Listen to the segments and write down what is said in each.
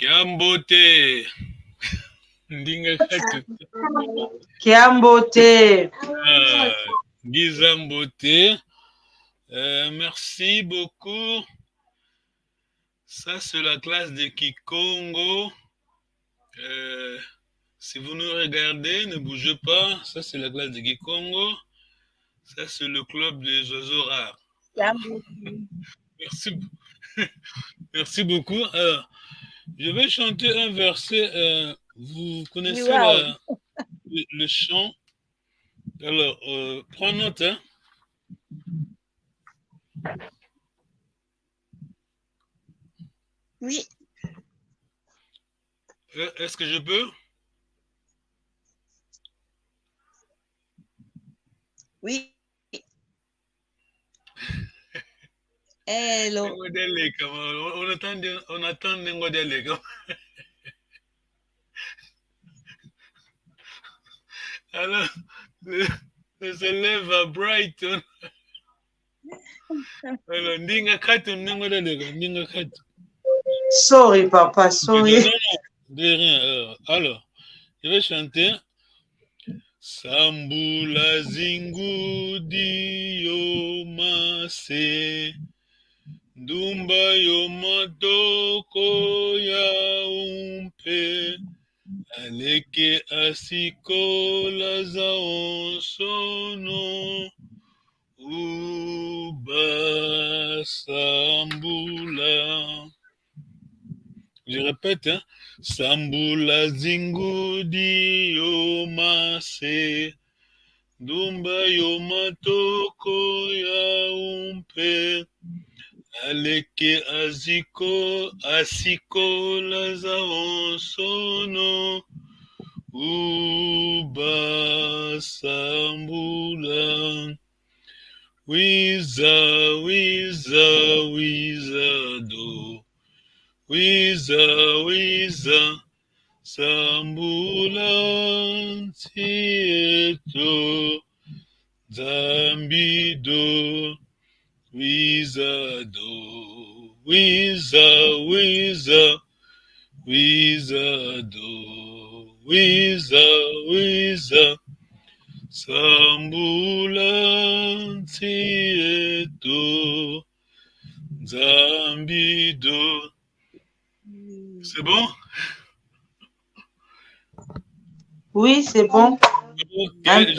Kiambote. Ndinga katu. Kiambote. Gizambote. Merci beaucoup. Ça, c'est la classe de Kikongo. Si vous nous regardez, ne bougez pas. Ça, c'est la classe de Kikongo. Ça, c'est le club des oiseaux rares. Merci. Merci beaucoup. Alors, je vais chanter un verset. Vous connaissez le chant. Alors, prends note. Hein. Oui. Est-ce que je peux? Oui. Hello. On attend Nengodele. Alors, les élèves à Brighton. Alors, Ndinga Katu, Ndinga Katu. Sorry, papa, sorry. Non, de rien. Alors, je vais chanter. Sambula zingudi yo mase. Dumba yo matoko ya umpe. Aleke asikola za onsono. Uba sambula. Je répète, hein. Sambula zingudi yo mase. Dumba yo matoko ya umpe. Aleke asikola za onsono. Uba sambula. Wiza do. Wiza sambula tieto. Zambido. Wiza do. Wiza do. Wiza sambula tieto. Zambido. C'est bon? Oui, c'est bon. Okay.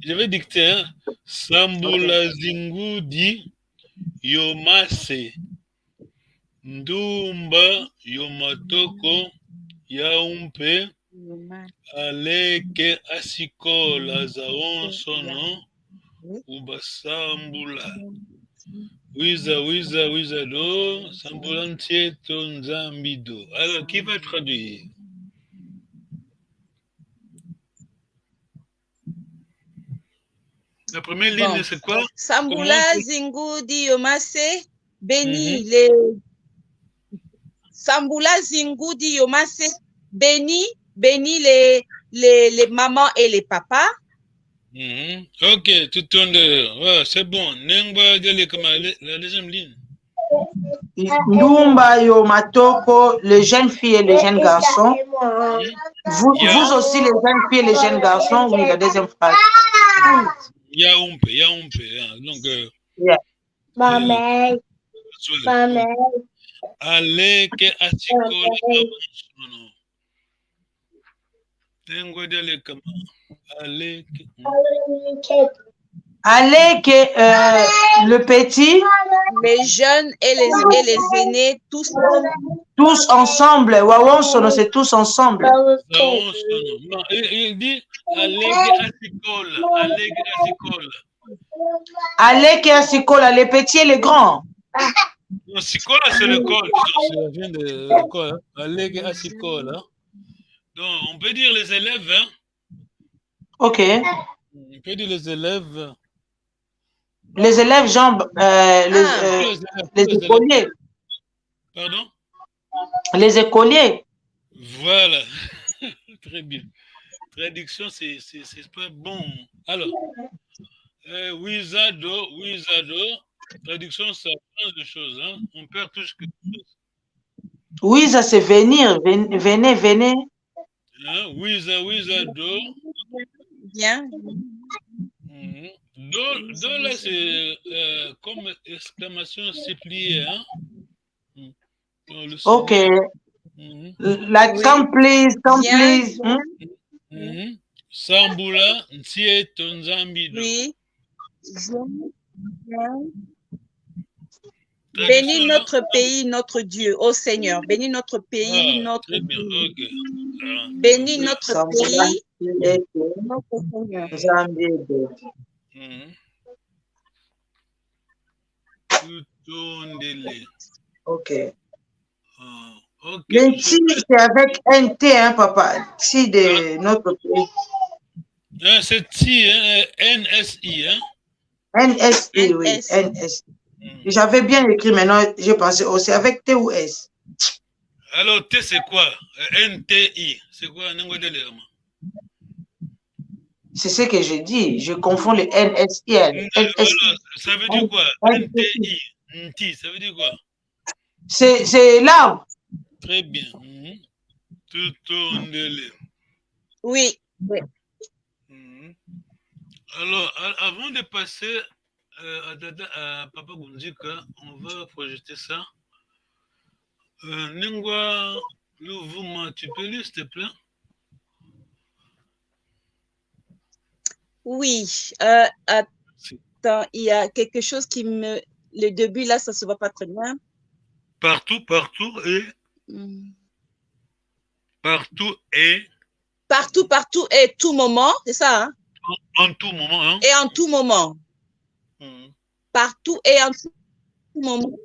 Je vais dicter. Hein? Sambula zingudi yomase. Ndumba yomatoko yaumpe. Aleke asikola za onsono. Ubasambula. Wiza do. Sambula ntieto nzambido. Alors, qui va traduire? La première ligne, c'est quoi? Sambula zingudi yomase. Béni les. Sambula zingudi yomase. Béni les mamans et les papas. Ok, tout tourne de... Ouais, c'est bon. Nengba Dele comme la deuxième ligne. Ndumba yo matoko, les jeunes filles et les jeunes garçons. Vous aussi, les jeunes filles et les jeunes garçons. Oui, la deuxième phrase. Yaoumpe. Donc, Maman. Aleke asikola onsono. Nengba Dele comme Aleke. Aleke, le petit. Les jeunes et les aînés, tous ensemble. Wawonsono, c'est tous ensemble. Non, il dit Aleke asikola. Aleke asikola, les petits et les grands. Non, Sikola, c'est l'école. Ça vient de l'école. Aleke asikola. Donc, on peut dire les élèves. Hein? Ok. On peut dire les élèves. Les élèves, Jean, les écoliers. Pardon? Les écoliers. Voilà. Très bien. Traduction, c'est pas bon. Alors, Wizado. Traduction, ça change de choses. Hein? On perd tout ce que... Oui, ça c'est venir. Venez, venez. Hein? Wiza, do. Bien. Do là, c'est comme exclamation suppliée. Hein? Dans le Ok. Seigneur. Like, Oui. come please, come Bien. please. Sambula, ntie tonzambido. Oui. Bien. Bénis Traduction, là? notre pays, notre Dieu, ô Seigneur. Bénis notre pays, Ah, notre très bien, Dieu. ok. Ah, Bénis voilà. notre Sambula, pays, notre Seigneur. Zambido. Tutondele. Ok. Ah, ok. Le T, c'est avec un T, hein, papa. T de notre pays. C'est T, hein, NSI, hein? NSI, oui. NS. NSI. J'avais bien écrit, maintenant j'ai pensé, oh, c'est avec T ou S? Alors, T, c'est quoi? NTI. C'est quoi? C'est ce que je dis. Je confonds les NSI. NSI. Ça veut dire quoi? NTI. NT, ça veut dire quoi? C'est l'arbre. Très bien. Tutondele. Oui. Oui. Alors, avant de passer à Papa Gunzika, on va projeter ça. Ningwa Louvuma, tu peux lire, s'il te plaît? Oui. Attends, il y a quelque chose qui me... Le début, là, ça se voit pas très bien. Partout et... Partout et tout moment, c'est ça, hein? En tout moment, hein? Et en tout moment. Partout et en tout moment.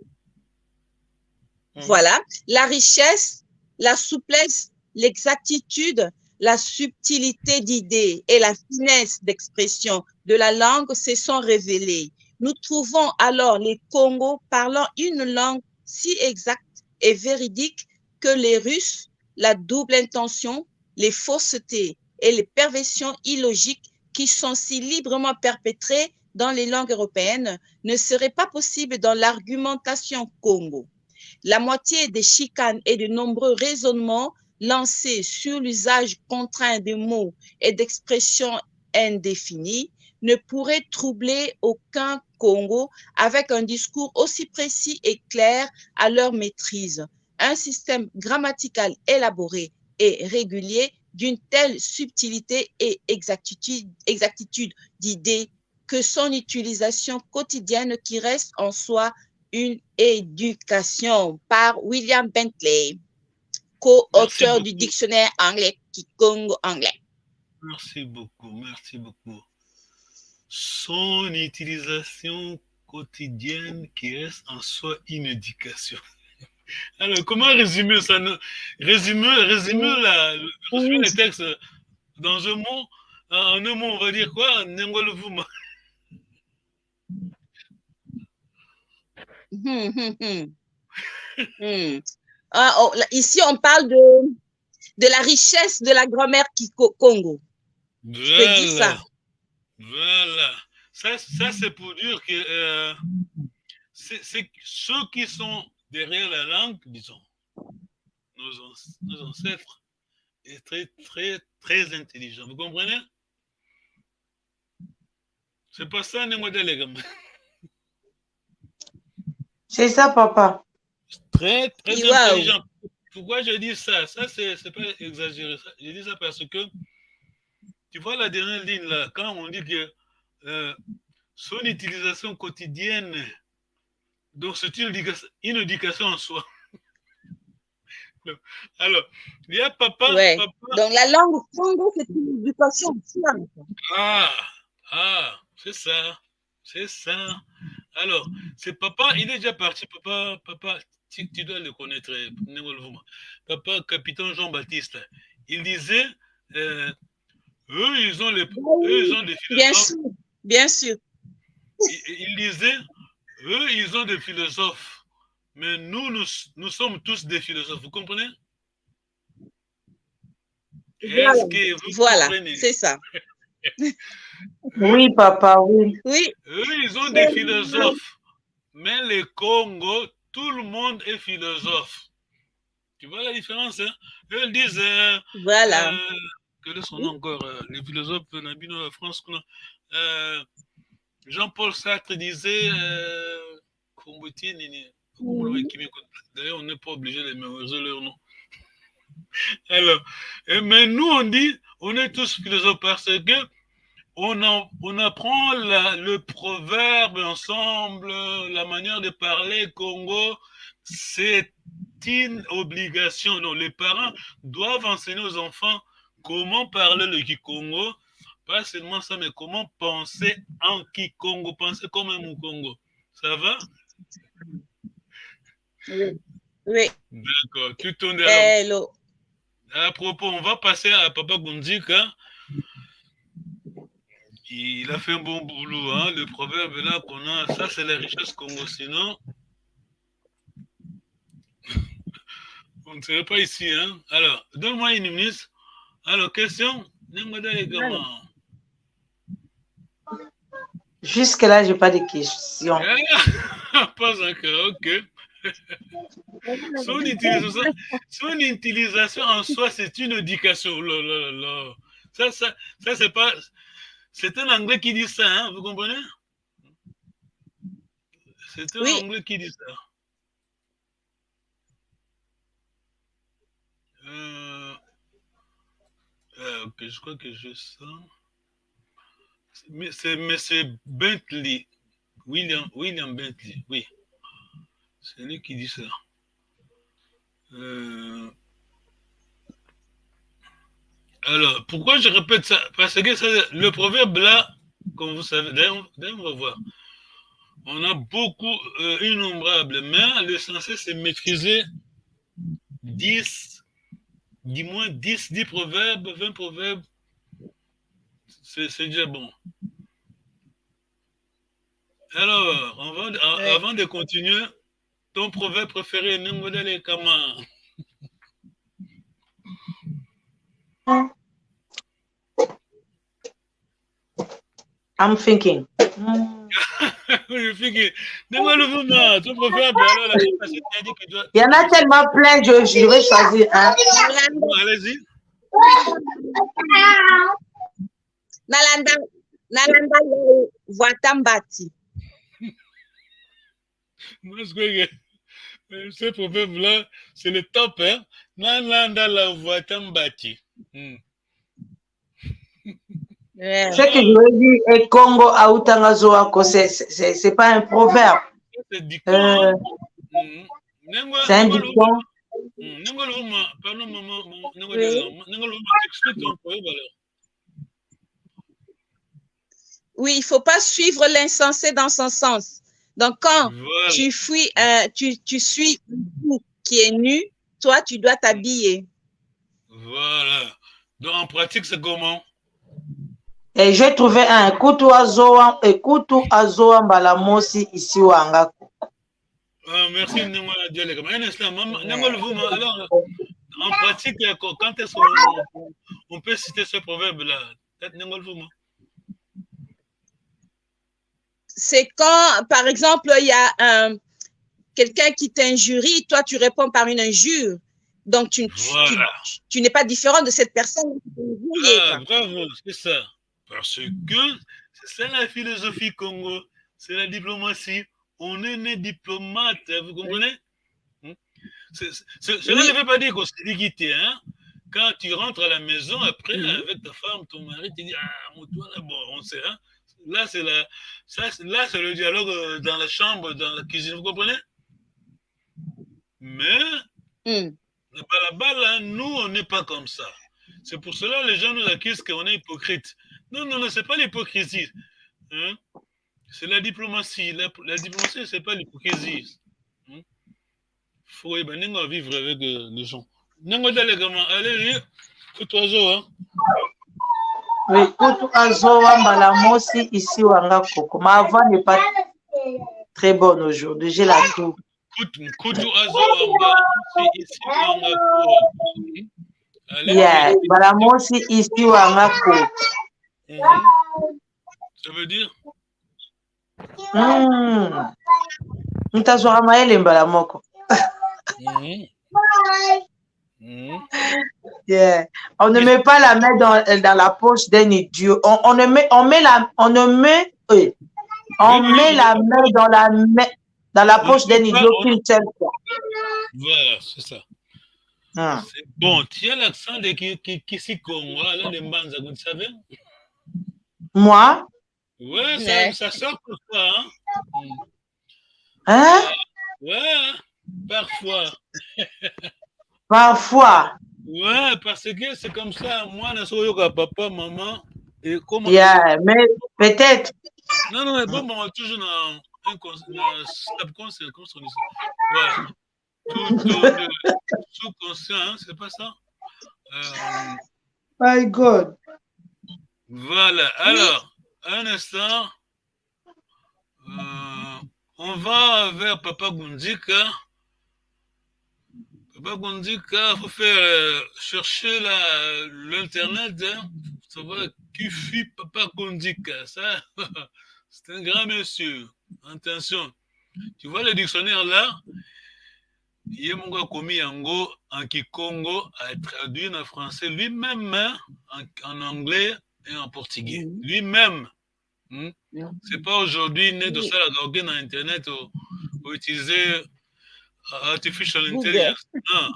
Voilà. La richesse, la souplesse, l'exactitude, la subtilité d'idées et la finesse d'expression de la langue se sont révélées. Nous trouvons alors les Congos parlant une langue si exacte et véridique que les Russes, la double intention, les faussetés et les perversions illogiques qui sont si librement perpétrées dans les langues européennes ne seraient pas possibles dans l'argumentation Congo. La moitié des chicanes et de nombreux raisonnements lancés sur l'usage contraint de mots et d'expressions indéfinies ne pourraient troubler aucun Congo avec un discours aussi précis et clair à leur maîtrise. Un système grammatical élaboré et régulier d'une telle subtilité et exactitude d'idées que son utilisation quotidienne qui reste en soi une éducation par William Bentley, co-auteur du dictionnaire anglais Kikongo-anglais. Merci beaucoup. Son utilisation quotidienne qui reste en soi une éducation. Alors, comment résumer ça? Résumer le texte dans un mot. En un mot, on va dire quoi? Nengolvuma. Ici, on parle de la richesse de la grammaire Congo. Voilà. Je peux dire ça. Voilà. Ça c'est pour dire que c'est ceux qui sont derrière la langue, disons, nos ancêtres, est très intelligent. Vous comprenez? C'est pas ça, les modèles, les gars. C'est ça, papa. Très intelligent. Pourquoi je dis ça? Ça, c'est pas exagéré. Je dis ça parce que, tu vois la dernière ligne là, quand on dit que son utilisation quotidienne, donc c'est une éducation en soi. Alors, il y a papa, ouais. Papa. Donc la langue Congo, c'est une éducation. C'est ça. Alors, c'est papa, il est déjà parti. Papa, tu dois le connaître. Papa, capitaine Jean-Baptiste. Il disait, eux, ils ont des philosophes. Bien sûr. Il disait, eux, ils ont des philosophes. Mais nous sommes tous des philosophes. Vous comprenez? Est-ce que vous comprenez? C'est ça. Oui, papa, oui. Eux, ils ont des philosophes. Mais les Congo, tout le monde est philosophe. Tu vois la différence, hein? Eux, ils disent Voilà. quel est son nom encore? Les philosophes Nabino de France. Jean-Paul Sartre disait d'ailleurs, on n'est pas obligé de mémoriser leur nom. Alors, mais nous, on dit, on est tous philosophes parce que on apprend le proverbe ensemble, la manière de parler Congo. C'est une obligation. Donc, les parents doivent enseigner aux enfants comment parler le Kikongo. Pas seulement ça, mais comment penser en Kikongo, penser comme un Mukongo. Ça va? Oui. Oui. D'accord. Tu tournes Hello. À propos, on va passer à Papa Gundika. Il a fait un bon boulot, hein. Le proverbe là qu'on a, ça c'est la richesse Congo. Sinon, on ne serait pas ici, hein. Alors, donne-moi une minute. Alors, question. Jusque-là, je n'ai pas de questions. Pas encore, ok. Son utilisation en soi, c'est une éducation. Ça c'est pas. C'est un anglais qui dit ça, hein, vous comprenez? C'est un anglais qui dit ça. Ok, je crois que je sens. C'est M. Bentley. William Bentley, oui. C'est lui qui dit ça. Alors, pourquoi je répète ça? Parce que le proverbe là, comme vous savez, d'ailleurs on va voir. On a beaucoup, innombrables, mais l'essentiel c'est maîtriser 10 proverbes, 20 proverbes. C'est déjà bon. Alors, avant de continuer, ton proverbe préféré, Nengodale Kama. I'm thinking. Il y en a tellement plein, je vais choisir un. Allez-y. Nalanda Watambati. Moi, ce proverbe-là, c'est le top, hein. Nalanda la Watambati. Ce que je veux dire est Congo Aoutangazoako, c'est pas un proverbe. C'est dicton. C'est un dicton. Oui, il ne faut pas suivre l'insensé dans son sens. Donc, quand tu suis qui est nu, toi, tu dois t'habiller. Voilà. Donc, en pratique, c'est comment? Et j'ai trouvé un Kutu Azoa Mbalamosi ici au Angako. Merci, alors, en pratique, quand est-ce qu'on peut citer ce proverbe-là? C'est quand, par exemple, il y a quelqu'un qui t'injurie, toi, tu réponds par une injure. Donc, tu n'es pas différent de cette personne. Bravo, c'est ça. Parce que c'est ça la philosophie Congo, c'est la diplomatie. On est né diplomate, vous comprenez? Cela ne veut pas dire qu'on s'est déguité, hein? Quand tu rentres à la maison, après, avec ta femme, ton mari, tu dis, ah, toi, là, bon, on sait, hein? Là, c'est le dialogue dans la chambre, dans la cuisine, vous comprenez? Mais, là-bas, là, nous, on n'est pas comme ça. C'est pour cela que les gens nous accusent qu'on est hypocrite. Non, c'est pas l'hypocrisie. Hein? C'est la diplomatie. La diplomatie, c'est pas l'hypocrisie. Il faut vivre avec les gens. Allez, tout oiseau, hein? Oui, Kutu Azoa Mbalamosi ici au Angako. Ma voix n'est pas très bonne aujourd'hui. J'ai la toux. Kutu Azoa Mbalamosi ici au Angako. Yeah, Mbalamosi ici au Angako. Ça veut dire? Ntazora maele Mbalamoko. Yeah. On ne met pas la main dans la poche d'un idiot. On met la main dans la poche d'un idiot qu'une seule fois. Voilà, c'est ça. C'est bon. Tu as l'accent de Kisikongo, là, de Mbanza, vous savez? Moi? Ouais, ça sort parfois, hein? Hein? Ouais, parfois. Parfois. Ouais, parce que c'est comme ça. Moi, je suis papa, maman. Et comment. Yeah, mais peut-être. Non, mais bon, toujours dans un subconscient, comme on dit ça. Ouais. Tout sous-conscient, hein, c'est pas ça? My God. Voilà. Alors, un instant. On va vers Papa Gundika. Papa Gundika, il faut faire chercher l'internet, hein, pour savoir qui fut Papa Gundika. Ça, c'est un grand monsieur. Attention. Tu vois le dictionnaire là? Yemonga Komi Yango en Kikongo a traduit en français lui-même, hein, en anglais et en portugais. Lui-même. C'est pas aujourd'hui né de ça la dans internet ou utiliser artificial intelligence. Non,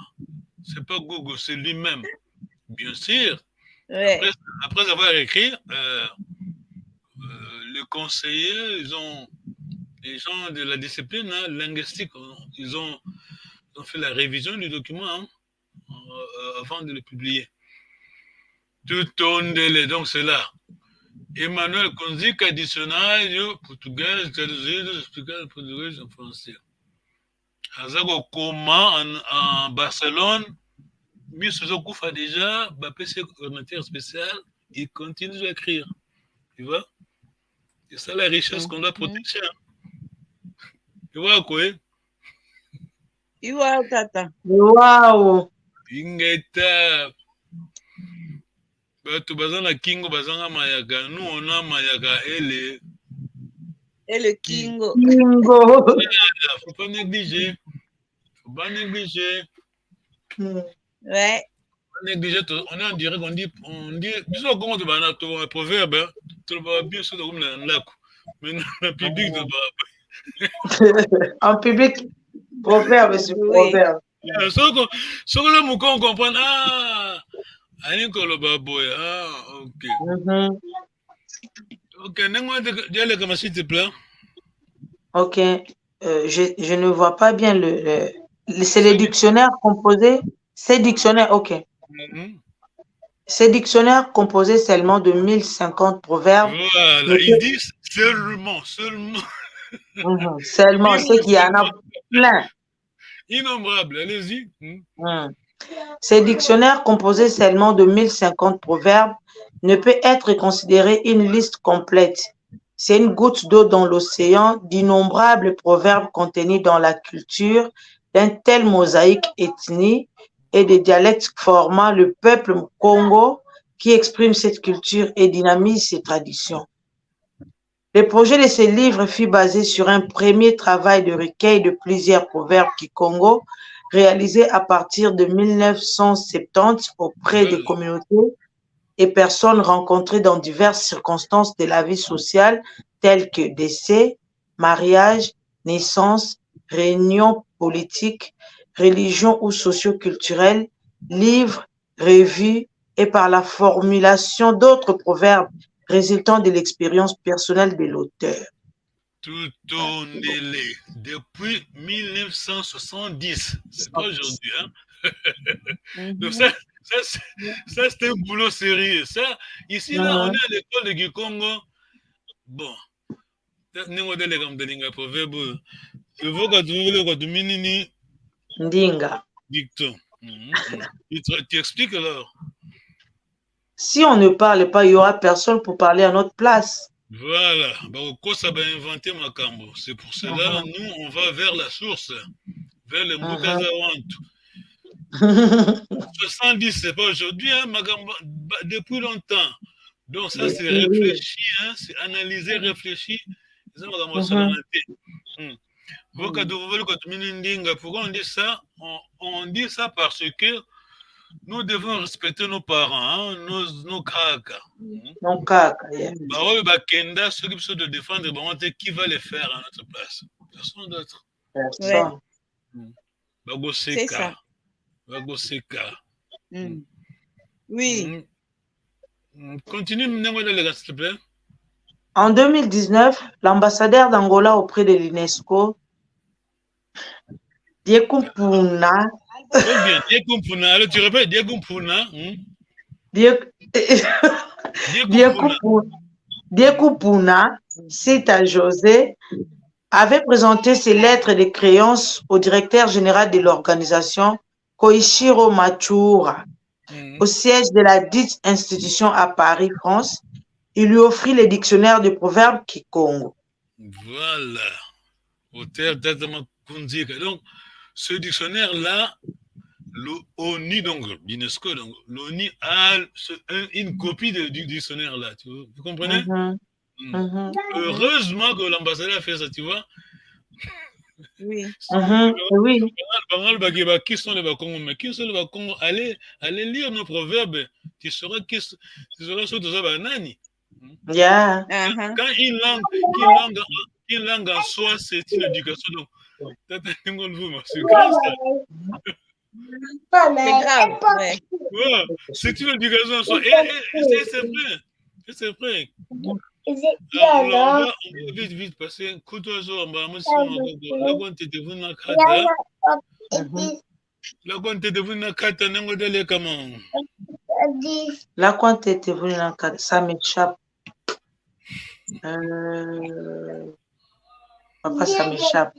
c'est pas Google, c'est lui-même. Bien sûr. Ouais. Après avoir écrit, les conseillers, les gens de la discipline linguistique, ils ont fait la révision du document, hein, avant de le publier. Tout tourne donc c'est là. Emmanuel Konzika, dictionnaire portugais, traduit expliqué portugais en français. Azago Koma en Barcelone, Miss Koufa déjà, PC ordinateur spécial, il continue d'écrire. Tu vois? C'est ça la richesse qu'on doit protéger. Tu vois quoi? Wow, tata. Wow. Ingeta. Bato bazana kingo bazanga mayaga, nous on a mayaga ele. Et le kingo. Kingo. Faut pas négliger. Faut pas négliger. Ouais. Négliger, on est en direct, on dit, tu sais comment tu vas un proverbe, tu vas bien sûr comme la mais le public en public, proverbe, c'est proverbe. Ce que le mouton comprend, Anin Koloba boy, ok. Ok, dis-le comme s'il te plaît. Ok, je ne vois pas bien c'est les dictionnaires composés. C'est dictionnaire, ok. Ces dictionnaires composés seulement de 1050 proverbes. Voilà, ils disent seulement. Seulement, c'est qu'il y en a plein. Innombrables, allez-y. Ces dictionnaires composés seulement de 1050 proverbes ne peut être considéré une liste complète. C'est une goutte d'eau dans l'océan d'innombrables proverbes contenus dans la culture d'un tel mosaïque ethnique et des dialectes formant le peuple Congo qui exprime cette culture et dynamise ses traditions. Le projet de ce livre fut basé sur un premier travail de recueil de plusieurs proverbes kikongo réalisé à partir de 1970 auprès des communautés et personnes rencontrées dans diverses circonstances de la vie sociale telles que décès, mariage, naissance, réunions politiques, religions ou socio-culturelles, livres, revues et par la formulation d'autres proverbes résultant de l'expérience personnelle de l'auteur. Tout tourne depuis 1970. C'est pas aujourd'hui, hein? Donc ça c'est un boulot sérieux. Ça, ici, là, on est à l'école de Kikongo. Bon. Ndinga. Dicton. Tu expliques alors? Si on ne parle pas, il n'y aura personne pour parler à notre place. Voilà. Ça va inventer Makambo. C'est pour cela, nous, on va vers la source, vers le Mukazawantu. 70, c'est pas aujourd'hui, hein, Makambo, depuis longtemps. Donc ça, c'est réfléchi, hein, c'est analysé, réfléchi. Pourquoi on dit ça? On dit ça parce que nous devons respecter nos parents, hein, nos caca. Non, caca. Kenda, ceux qui sont de défendre, qui va les faire à notre place? Personne d'autre. Personne. C'est ça. Oui. Continue, s'il te plaît. En 2019, l'ambassadeur d'Angola auprès de l'UNESCO, Diekumpuna. Alors tu répètes, Diekumpuna. Diekumpuna, Sita José, avait présenté ses lettres de créance au directeur général de l'organisation, Koichiro Matsura, au siège de la dite institution à Paris, France. Il lui offrit le dictionnaire de proverbes Kikongo. Voilà. Auteur d'Adama Kunzika. Donc, ce dictionnaire-là, l'ONU, donc l'UNESCO, donc l'ONU a une copie du dictionnaire-là. Vous comprenez? Heureusement que l'ambassadeur a fait ça, tu vois. Oui. Oui. Qui sont les Bakongos? Mais qui sont les Bakongos? Allez lire nos proverbes. Tu sauras surtout ça, banani. Yeah. Quand une langue en soi, c'est une éducation. Donc, c'est grave ça. C'est grave. Ouais. Ouais, c'est une éducation en soi. Et c'est vrai. Alors, on va vite passer. Là, quand tu étais venu dans le cadre, ça m'échappe. Papa, ça m'échappe.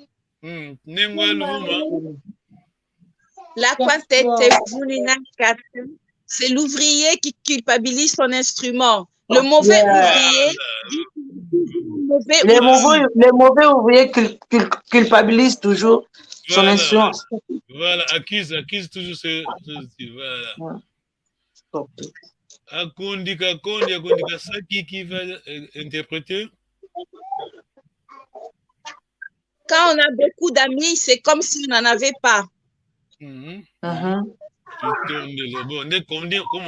La c'est l'ouvrier qui culpabilise son instrument. Le mauvais ouvrier. Les mauvais ouvriers culpabilisent toujours son instrument. Voilà, accuse toujours ce voilà. Akundika, ça qui va interpréter? Quand on a beaucoup d'amis, c'est comme si on n'en avait pas. Comme on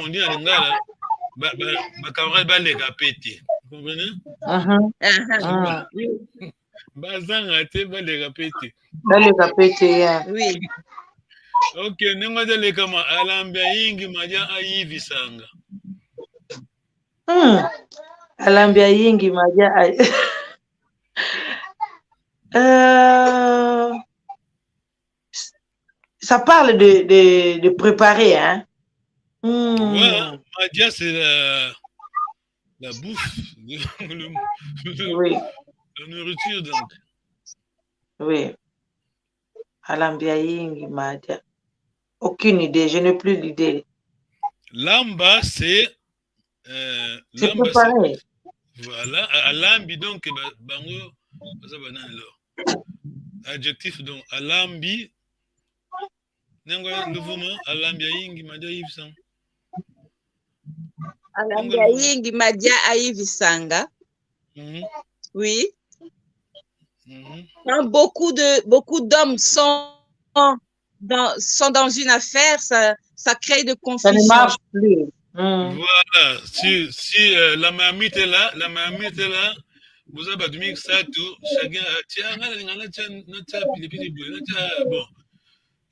dit en Lingala, camarade va les répéter. Vous comprenez? Oui. Ok, nengadele kama alambia yingi maja ayivisanga. Alambia yingi maja ça parle de préparer, hein? Voilà, maja c'est la bouffe, oui. La nourriture donc. Oui. Alambia yingi maja. Aucune idée, je n'ai plus l'idée. Lamba, c'est préparé. Voilà, alambi donc bango adjectif donc alambi nengo mouvement alambia yingi madia yivisanga. Alambia yingi madia ayivisanga. Oui. Quand beaucoup d'hommes sont dans une affaire, ça crée de confusion. Ça ne marche plus. Voilà, si la mamite est là, vous avez admis que ça tout, chacun tiens, bon,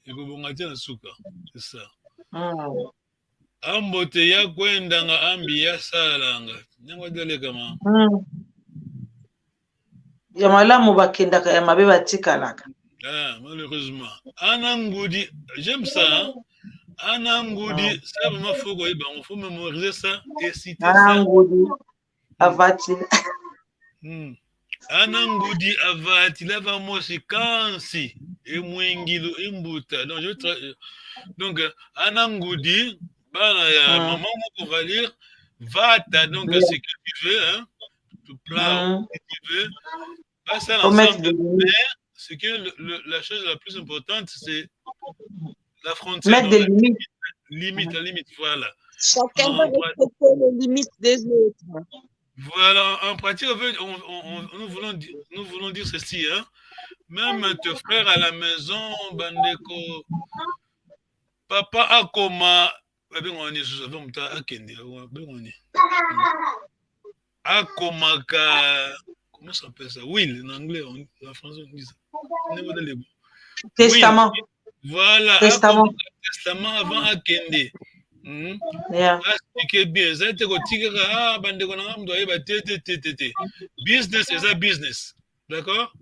et vous m'avez un souka, c'est ça. Ambote ya kwenda nga ambi ya salanga, nyango dele kama. Ya malamu bakendaka ya mabe batikalaka. Malheureusement. Anangudi, j'aime ça, hein? Anangudi, ça vraiment faut mémoriser ça et citer Anangudi, avati. Anangudi, avati, lava mosi kansi, et mwingilo, imbuta. Donc, Anangudi, maman, on va lire, vata, donc c'est que tu veux, hein? Tout plat, que tu veux. Pas ça l'ensemble, mais c'est que la chose la plus importante, c'est la frontière. Mettre des limites. La limite, voilà. Chacun doit respecter les limites des autres. Voilà, en pratique, nous voulons dire ceci, hein. même tes frères à la maison, bandeko, papa akoma, on est sous akende, akomaka, comment ça s'appelle ça? Will, en anglais, en français, on dit ça. Testament. Will, voilà, Testament. Testament avant akende. Yeah. Bien, ça te retire, bandeko, business, c'est ça, business. D'accord?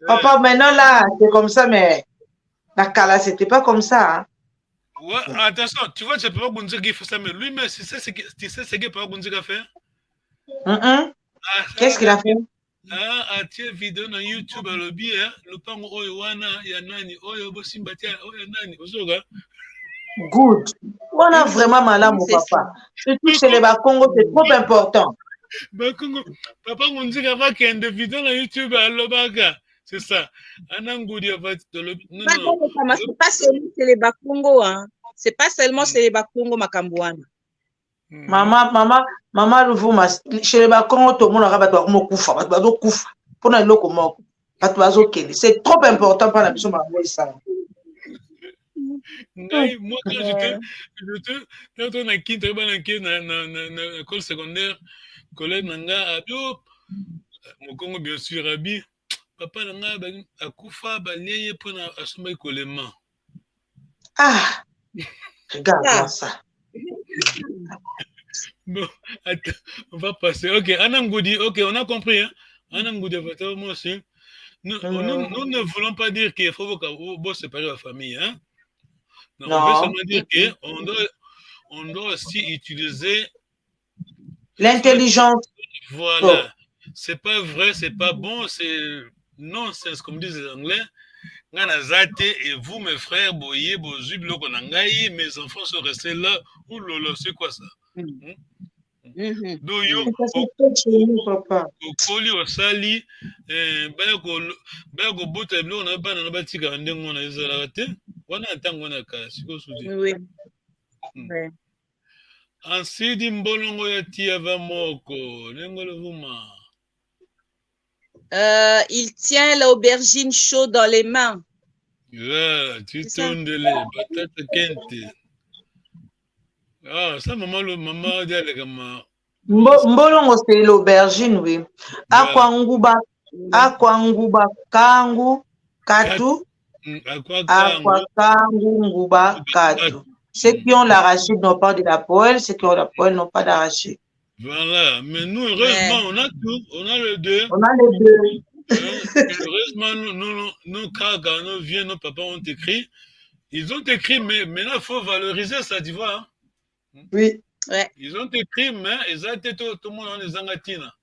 Papa, maintenant là, c'est comme ça, mais la Kala, c'était pas comme ça. Hein. Ouais, attention, tu vois, c'est Papa Gunzi qui fait ça, mais lui-même, tu sais ce que Papa Gunzi a fait? Qu'est-ce qu'il a fait? Ah, tiens, vidéo dans YouTube, le bien, le pango oyowana, yanani, oyobo simbatia, oyanani, osoga. Good. On a vraiment malade, mon papa. Surtout chez les Congo, c'est trop important. Papa Gunzi a fait qu'il y a des vidéos dans YouTube à l'Obaga. C'est ça. Anangoudi a fait de non. C'est pas seulement chez les Bakongo, hein. C'est pas seulement chez les Bakongo, Makambouana. Maman, Louvuma, chez les Congo, tout le monde a rabattu mon koufa. Pour le loco, c'est trop important pour la mission de ça. Moi, quand j'étais dans l'école secondaire, collègue Nanga, mon Congo, bien sûr, Abi, papa Nanga, a Koufa, Balayé, pour assommer Colément. Ah, regarde ça. Bon, attends, on va passer. Ok, Anangoudi, ok, on a compris. Hein? Anangoudi, moi aussi. Nous ne voulons pas dire qu'il faut séparer la famille. Hein? Non. On veut seulement dire qu'on doit aussi utiliser l'intelligence. Voilà. C'est pas vrai, c'est pas bon, c'est nonsense, comme disent les Anglais. Et vous, mes frères, mes enfants sont restés là. Ouh là là, c'est quoi ça? Okoli osali baya kobota biloko na bana na batikaka ndenge wana ezalaka te wana ntango wana kala sikosuti ansidi mbolongo ya tiava moko ndenge lovuma. Il tient l'aubergine chaude dans les mains. Yeah, tu tondele batata kente. Ah, ça maman dit avec ma Mbolongo c'est l'aubergine, oui. Aquanguba kangu katu. Aquakangu nguba katu. Ceux qui ont l'arachide n'ont pas de la poêle, ceux qui ont la poêle n'ont pas d'arachide. Voilà, mais nous, heureusement, on a tout, on a les deux. On a les deux. Heureusement, nos cagas, nos vieux, nos papas ont écrit. Ils ont écrit, mais maintenant, il faut valoriser ça, tu vois. Hein? Oui. Ouais. Ils ont écrit, mais ils ont été tout le monde en les angatina.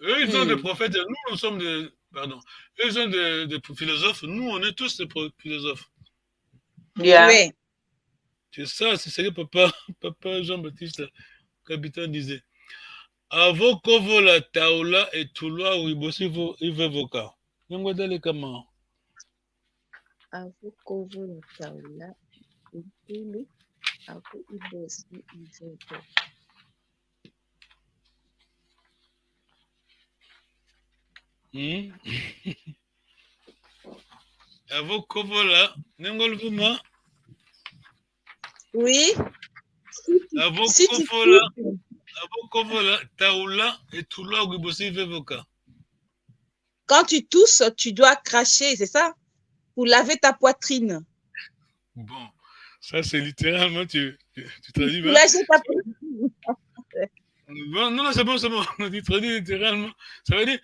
Eux, ils sont des prophètes, nous sommes des. Pardon. Eux, ils sont des philosophes, nous, on est tous des philosophes. Yeah. Oui. C'est ça, c'est ce que papa Jean-Baptiste, capitaine, disait. Avokovo la taula et touloa wibosivo ivevoka. Yango dale kama. Avokovo la taula et touloa ako ibosi ivevoka. Avokovo la nengol vuma. Oui. Avokovo la. Quand tu tousses, tu dois cracher, c'est ça? Pour laver ta poitrine. Bon, ça c'est littéralement, tu traduis bien. Laver ta poitrine. Bon, non, c'est bon, tu traduis littéralement. Ça veut dire,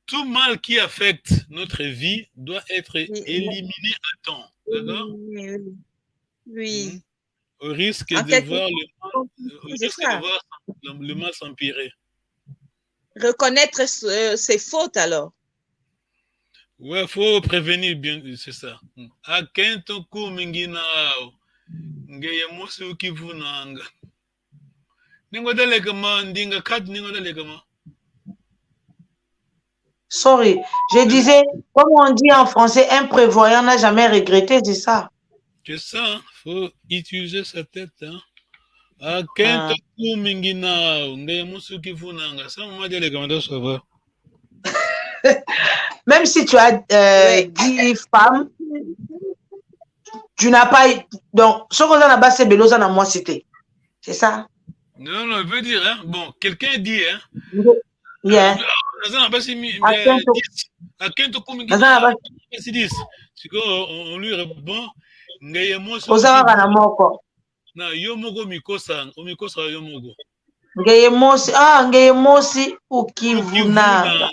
tout mal qui affecte notre vie doit être éliminé à temps. D'accord? Oui. Au risque de voir le mal s'empirer. Reconnaître ses fautes alors. Ouais, faut prévenir bien, c'est ça. Sorry, je disais, comme on dit en français, un prévoyant n'a jamais regretté, c'est ça. C'est ça, hein? Faut utiliser sa tête. Hein? Même si tu as Oui. 10 femmes, tu n'as pas... Donc, ce qu'on a bas, c'est Beloza dans moi, c'était. C'est ça? Non, non, je veux dire, hein, bon, quelqu'un dit, hein, Yeah. à Kento Naza na c'est 10. C'est qu'on lui répond, ngaye mosi Ozanga kana moko. na yomoko mikosa, omikosa yomoko. Ngeye mosi ukivunanga.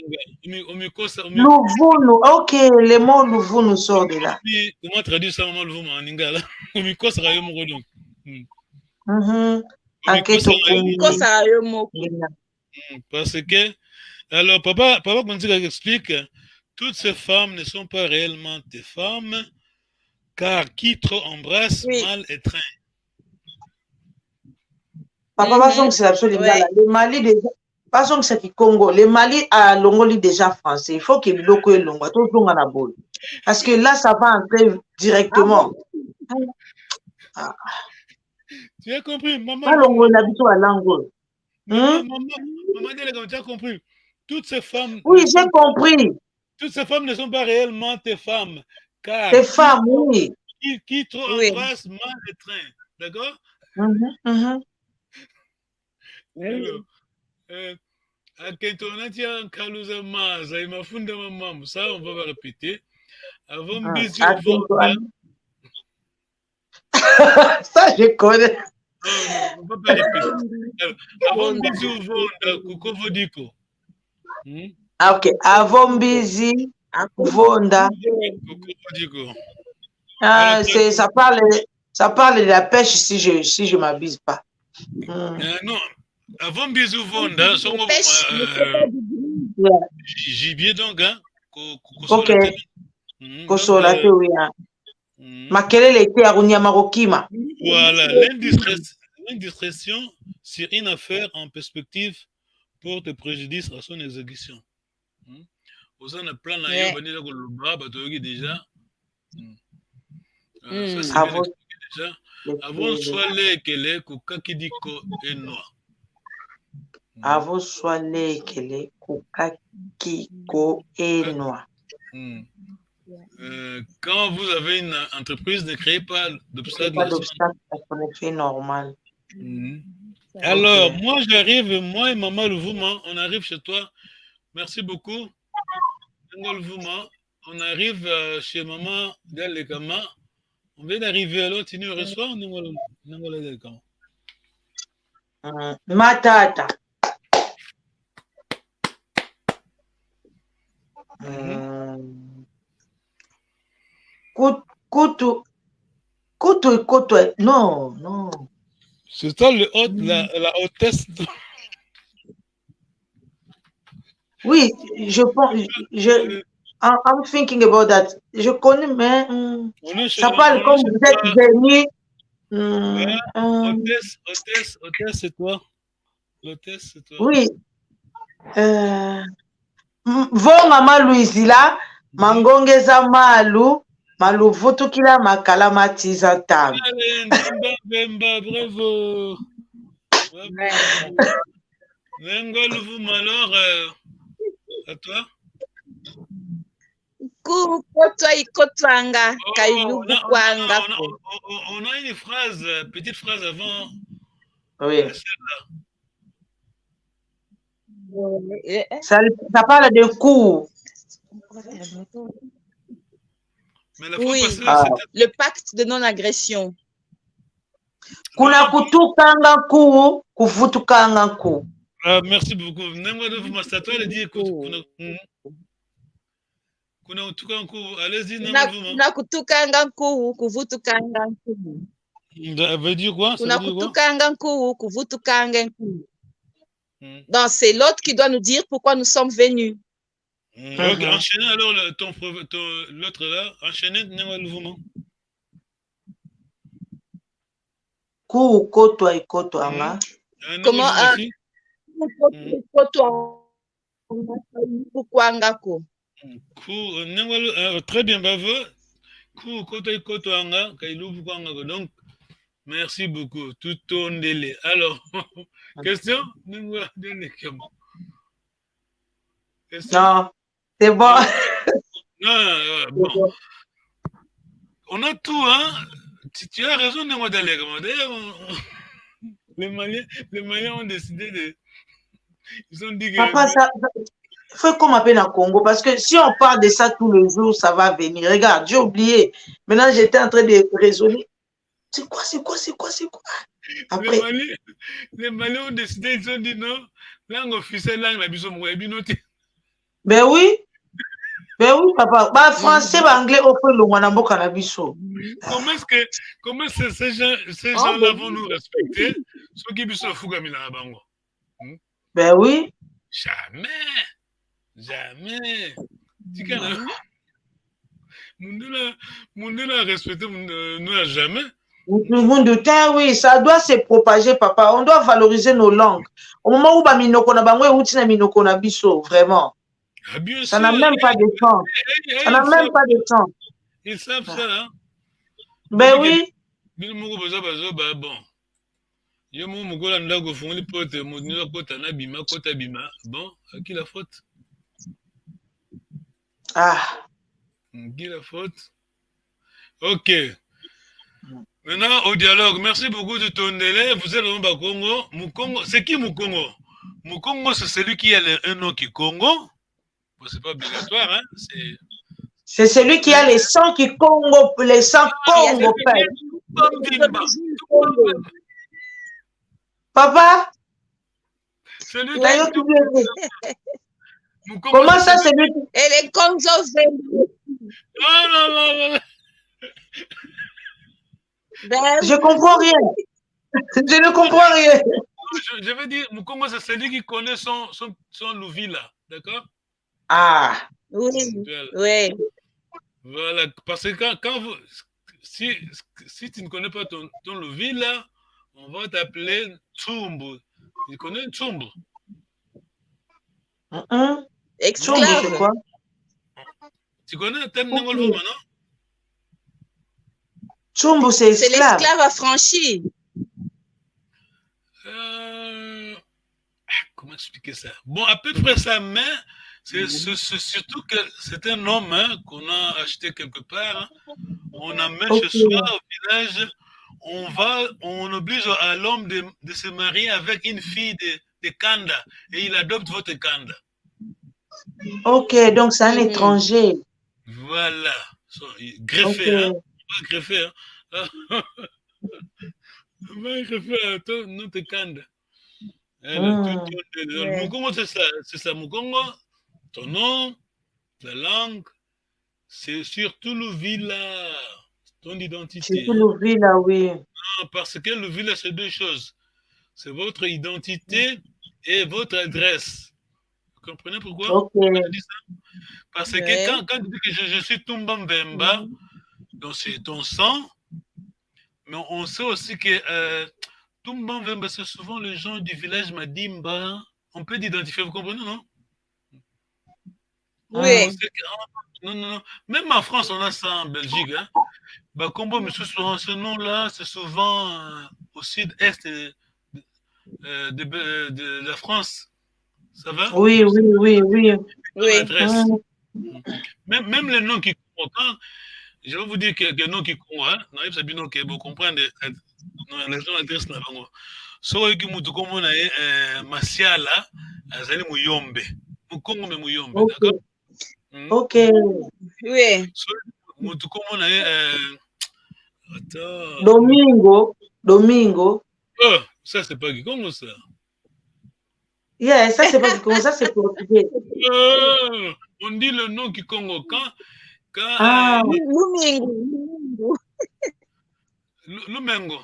Omikosa, Luvunu, ok, le mot luvunu sort de là. Comment traduire ça en luvunu en lingala? Omikosa yomoko donc. Omikosa yomoko. Parce que, alors papa Konzika explique, toutes ces femmes ne sont pas réellement des femmes, car qui trop embrasse, mal étreint. Papa Basong, c'est absolument là. Le Mali déjà, Basong c'est qui Congo. Le Mali a Longoli déjà français. Il faut qu'il bloque le Longo. Tout le monde a boule. Parce que là, ça va entrer directement. Ah. Tu as compris, maman? Pas Longo, on habite à Lango. Maman, tu as compris. Toutes ces femmes. Oui, j'ai compris. Toutes ces femmes ne sont pas réellement tes femmes. Car tes femmes, oui. Qui trop embrasse, mal étreint. D'accord? Alors, à Kentonatia, Kaluza Maza, il m'a fondé ma maman. Ça, on va répéter. Avant Bizi Vonda. Ça, je connais. Non, on va pas répéter. Avant Bizi Vonda, Kuko Vodiko. Ok, avant Bizi Vonda. Kuko Vodiko. Ça parle de la pêche si je ne m'abuse pas. Non, avant bisou Vonda, gibier donc, hein? Ok. Kosolate, oui. Makelele était à Runyamarokima. Voilà, l'indiscrétion sur une affaire en perspective porte préjudice à son exécution. Vous en avez plein déjà. Ça, c'est bien expliqué déjà. Avant soile kele kukakidiko enwa. Avant soile kele kukakiko enwa. Quand vous avez une entreprise, ne créez pas d'obstacles. Pas d'obstacles, c'est un effet normal. Alors, moi j'arrive, moi et Maman Louvouman, on arrive chez toi. Merci beaucoup. On arrive chez Maman Galekama. On vient d'arriver, alors tu nous reçois Matata. Kutu, non. C'est ça la hôtesse. Oui, je pense, I'm thinking about that. Je connais, mais ça parle comme vous êtes venu. Hôtesse, c'est toi. L'hôtesse, c'est toi. Oui. Vonga maluizila, mangongeza malu vutukila makala matiza tabi. Bemba, bravo. Nengo Louvouman, alors, à toi. On a une phrase, petite phrase avant. Oui. Ça parle de coup. Mais la oui, le pacte de non-agression. Kuna kutukanga ku, kuvutukanga ku. Merci beaucoup. C'est toi de dire kuna kutukanga ku. Allez-y, kuna kutukanga ku, kuvutukanga ku. Ça veut dire quoi? Kuna kutukanga ku, kuvutukanga ku. Donc, c'est l'autre qui doit nous dire pourquoi nous sommes venus. Ok, enchaînez alors l'autre là. Enchaînez le mouvement. Comment très bien, bravo. Donc, merci beaucoup. Tout ton délai. Alors, question? Non. C'est bon. Bon. On a tout, hein. Tu as raison de moi d'aller. D'ailleurs, les Maliens ont décidé de... Ils ont dit que... Papa, ça, il faut qu'on m'appelle en Congo parce que si on parle de ça tous les jours, ça va venir. Regarde, j'ai oublié. Maintenant, j'étais en train de raisonner. C'est quoi? Après. Les Maliens ont décidé, ils ont dit non, langue officielle, langue la biso mouébinoté. Ben oui, papa. Bah, français, bah, anglais, au fait, le wanambo canabiso. Comment ces gens-là vont nous respecter? Ceux qui biso fouga mila bango. Ben oui. Jamais. Moun a respecté, nous a jamais. Le monde de temps, oui, ça doit se propager, papa. On doit valoriser nos langues. Au moment où minoko na bango et na minoko na biso, vraiment. Ah, bien ça sûr. n'a même pas de temps. Ça n'a même pas de temps. Ils savent ça, hein? Ben oui. Bon. Yo mon mugola ndago fongoli pote modina kota na bima kota bima. Bon, à qui la faute? Ah. Qui la faute? Ok. Maintenant, au dialogue. Merci beaucoup de ton délai. Vous êtes au Congo. Mukongo, c'est qui Mukongo? Mukongo, c'est celui qui a un nom qui Congo. Bon, c'est pas obligatoire, hein? C'est celui qui a les sangs qui Congo, les sangs Congo, père. Papa? Celui Comment ça, c'est lui? Et les Congo. Non. Ben, je comprends rien. Je ne comprends rien. Je veux dire, Mukongo, c'est celui qui connaît son Louvila, d'accord? Ah. Oui. Voilà, parce que quand vous... Si tu ne connais pas ton Louvila, on va t'appeler Tsumbu. Tu connais Tsumbu? Esclave. C'est quoi? Tu connais le terme Nengolvoma, non? Tsumbu, c'est esclave. C'est l'esclave affranchi. Comment expliquer ça? Bon, à peu près ça, mais c'est surtout que c'est un homme qu'on a acheté quelque part. On amène chez soi au village. On oblige à l'homme de se marier avec une fille de Kanda et il adopte votre Kanda. Ok, donc c'est un étranger. Voilà. Greffé, hein? On va greffer, hein? On va greffer à notre Kanda. Mukongo, c'est ça. Mukongo, ton nom, ta langue, c'est surtout le village, ton identité. Surtout le village, oui. Non, parce que le village, c'est deux choses. C'est votre identité et votre adresse. Vous comprenez pourquoi? Okay. Je dis ça? Parce que quand tu dis que je suis Tumba Mbemba, donc c'est ton sang, mais on sait aussi que Tumba Mbemba, c'est souvent les gens du village Madimba. On peut l'identifier, vous comprenez, non? Oui. Non. Même en France, on a ça en Belgique. Hein? Bah, Combo, mais ce nom-là, c'est souvent au sud-est de la France. Ça va? Oui. Même les noms qui comptent. Je vais vous dire que les noms qui comptent, hein? Vous comprenez les gens adressent la langue. So, qui m'a dit comment Masiala, Azali Muyombe. Mukongo me Muyombe, d'accord? Ok. Oui. Domingo. Oh, ça, c'est pas Kikongo, ça. Yeah, ça, c'est pas Kikongo, ça, c'est portugais. On dit le nom Kikongo quand Lumengo.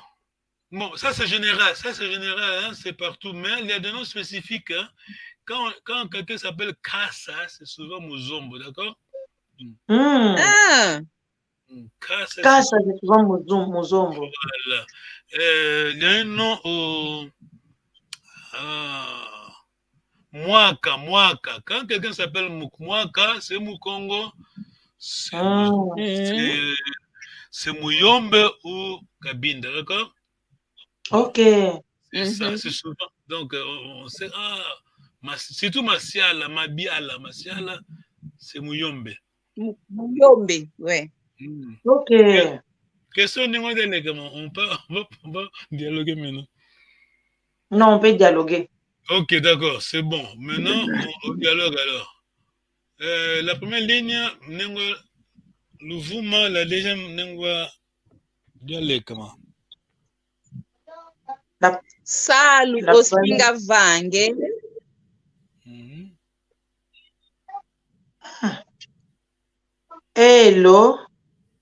Bon, ça, c'est général, hein, c'est partout, mais il y a des noms spécifiques, hein. Quand quelqu'un s'appelle Kassa, c'est souvent Muzombo, d'accord? Kassa, c'est souvent Muzombo. Voilà. Il y a un nom au Mwaka. Quand quelqu'un s'appelle Mwaka, c'est Mukongo, c'est Muyombe ou Kabinda, d'accord? Ok. C'est ça, c'est souvent. Donc, on sait, c'est tout Masiala, Mabiala, Masiala, c'est Muyombe. Muyombe, ouais. Ok. Question de comment on va dialoguer maintenant. Non, on peut dialoguer. Ok, d'accord, c'est bon. Maintenant, on dialogue alors. La première ligne, Louvuma, la deuxième, dialogue comment? Salu La osinga vange. Hello,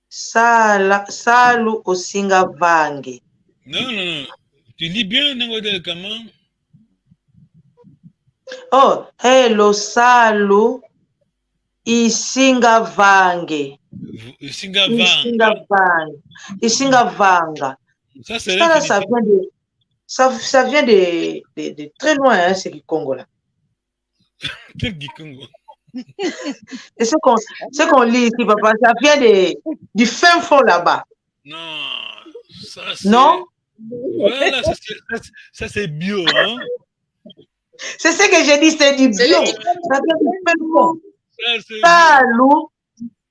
salu osinga vange. Non. Tu lis bien, comment? Oh, hello, salu isinga vange. Isinga vanga. Ça, c'est Ça, là, ça vient de très loin, hein, c'est du Congo, là. Quel Congo? Et ce qu'on lit ici, papa, ça vient du fin fond là-bas. Non, ça c'est... Non? Voilà, ça c'est bio, hein? C'est ce que j'ai dit, c'est du bio. Ça vient du fin fond. Salu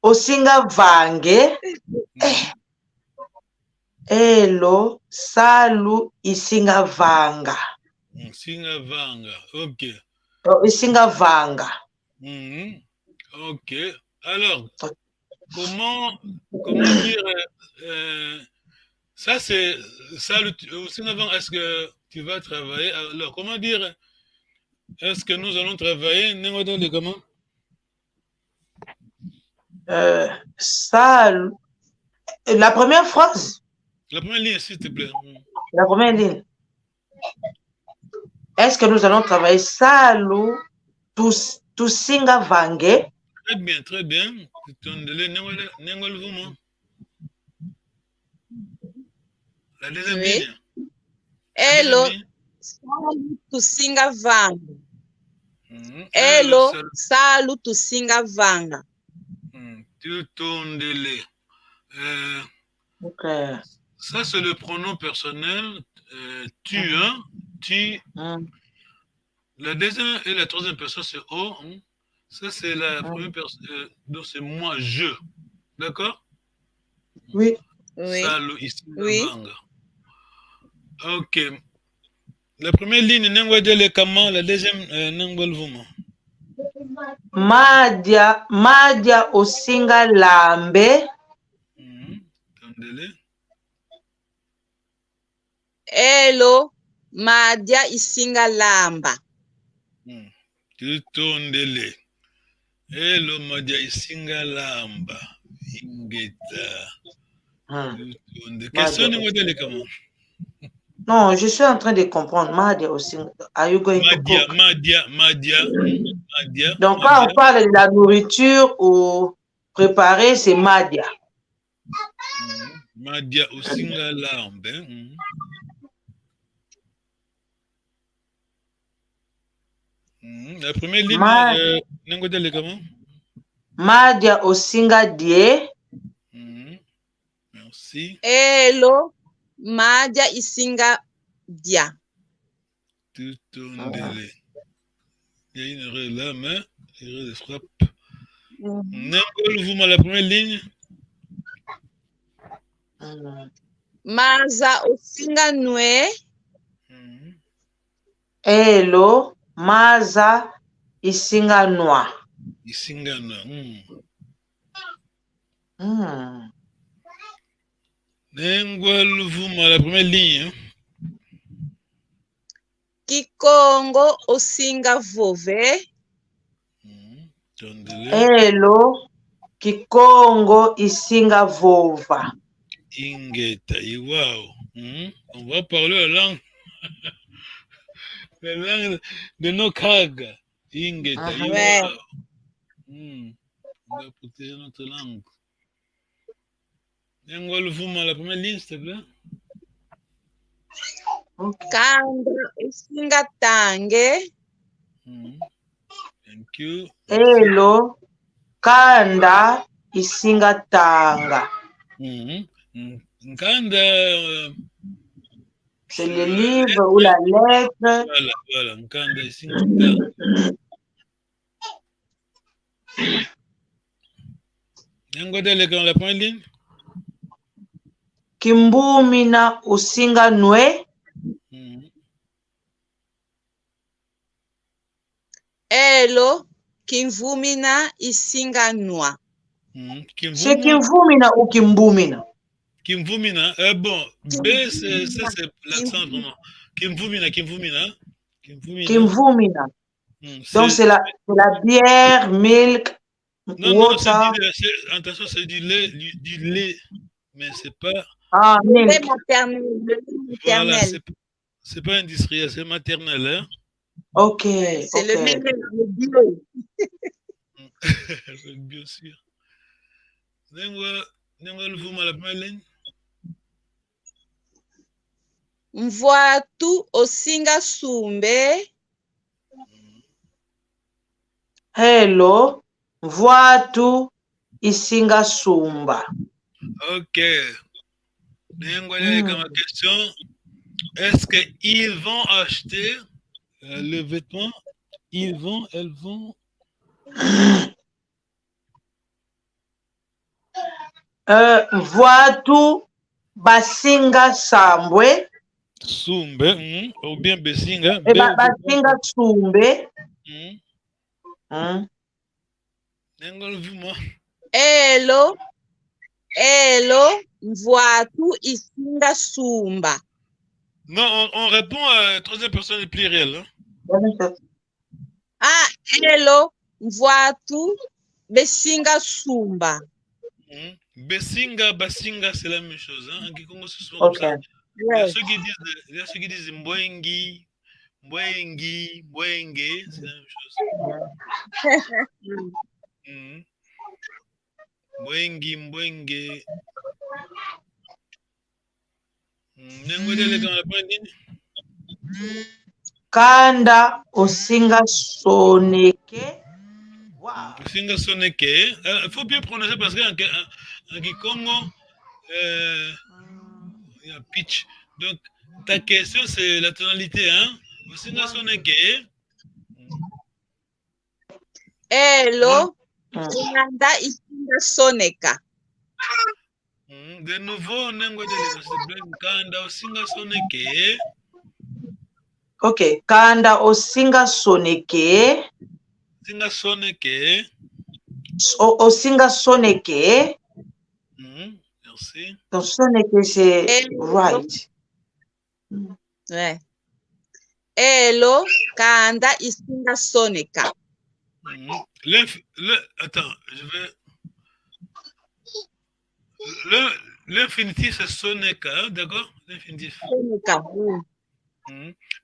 osinga vange. Hello, salu isinga vanga. Isinga vanga, ok. Isinga vanga. Ok. Alors, comment dire ça c'est salut isinga vanga, est-ce que tu vas travailler? Alors, comment dire est-ce que nous allons travailler? Comment? Salut. La première phrase. La première ligne, s'il te plaît. La première ligne. Est-ce que nous allons travailler? Salut, tusinga vange. Très bien. La deuxième ligne. Hello, salu tusinga vanga. Hello, salu tusinga vanga. Tutondele. Okay. Ça, c'est le pronom personnel. Tu, hein? Tu. La deuxième et la troisième personne, c'est O. Hein? Ça, c'est la première personne. Donc, c'est moi, je. D'accord? Oui. Salut, ici, Vanga. Ok. La première ligne, Nengwadele Kama. La deuxième, Nengwalvuma. Madia osinga lambe. Tondele. Hello, Madia isinga lamba. Tutondele. Hello, Madia isinga lamba. Ingeta. Question de comment? Non, je suis en train de comprendre. Madia osinga. Are you going to cook? Madia. Donc, quand on parle de la nourriture ou préparer, c'est Madia. Madia osinga lambe. La première ligne, comment? Madia osinga die. Merci. Hello, Madia isinga dia. Tout ton délai. Il y a une erreur là, mais erreur de frappe. Vous la première ligne. Maza osinga nwe. Hello, maza isinga noa. Isinga noa. Nengwaluvuma la première ligne. Kikongo osinga vove. Hello, Kikongo isinga vova. Ingeta, wow. On va parler la langue de nos cagas. Ingeta, wow. On va protéger notre langue. Nengwaluvuma la première ligne, s'il te plaît. Kanda isinga tange. Thank you. Hello, Kanda isinga tanga. Nkanda. C'est le livre ou la lettre. Voilà, Nkanda isinga tanga. Nengodele quand la point ligne. Kimbumina usinga nwe. Elo kimvumina isinga nwa. C'est kimvumina ou kimbumina? Kimvumina. Bon, B, c'est l'accent vraiment. Kimvumina. Kimvumina. Donc, c'est la bière, milk, water. Attention, c'est du lait. Mais c'est pas... Ah, milk. C'est maternel. Voilà, c'est pas industriel, c'est maternel. Hein? Ok. C'est le même, le bio. Bien sûr. Nengo le vuma la première Mvoatu osinga sumbe. Hello. Mvoatu isinga sumba. Ok. Nengo comme question. Est-ce qu'ils vont acheter le vêtement? Elles vont. Voatu basinga sambwe. Sumbe, ou bien besinga. Basinga sumbe. Elo, mvoatu isinga sumba. Non, on répond à troisième personne du pluriel. Hein? Ah, elo, mvoatu besinga sumba. Besinga, basinga, c'est la même chose. Hein? En Kikongo, ce sont okay. Comme ça. Il y a ceux qui disent mbwengi, c'est la même chose. Mbwengi. Kanda osinga soneke. Wow. Osinga soneke. Il faut bien prononcer parce qu'en Kikongo, il y a pitch. Donc, ta question, c'est la tonalité. Hein? Osinga soneke. Elo, kanda isinga soneka. De nouveau, kanda osinga soneke. Ok, kanda osinga soneke. Osinga soneke. Osinga soneke. Merci. Donc soneke c'est right. Ouais. Elo, kanda isinga soneka. Attends, je vais. L'infinitif, c'est soneka, d'accord? L'infinitif. Soneka.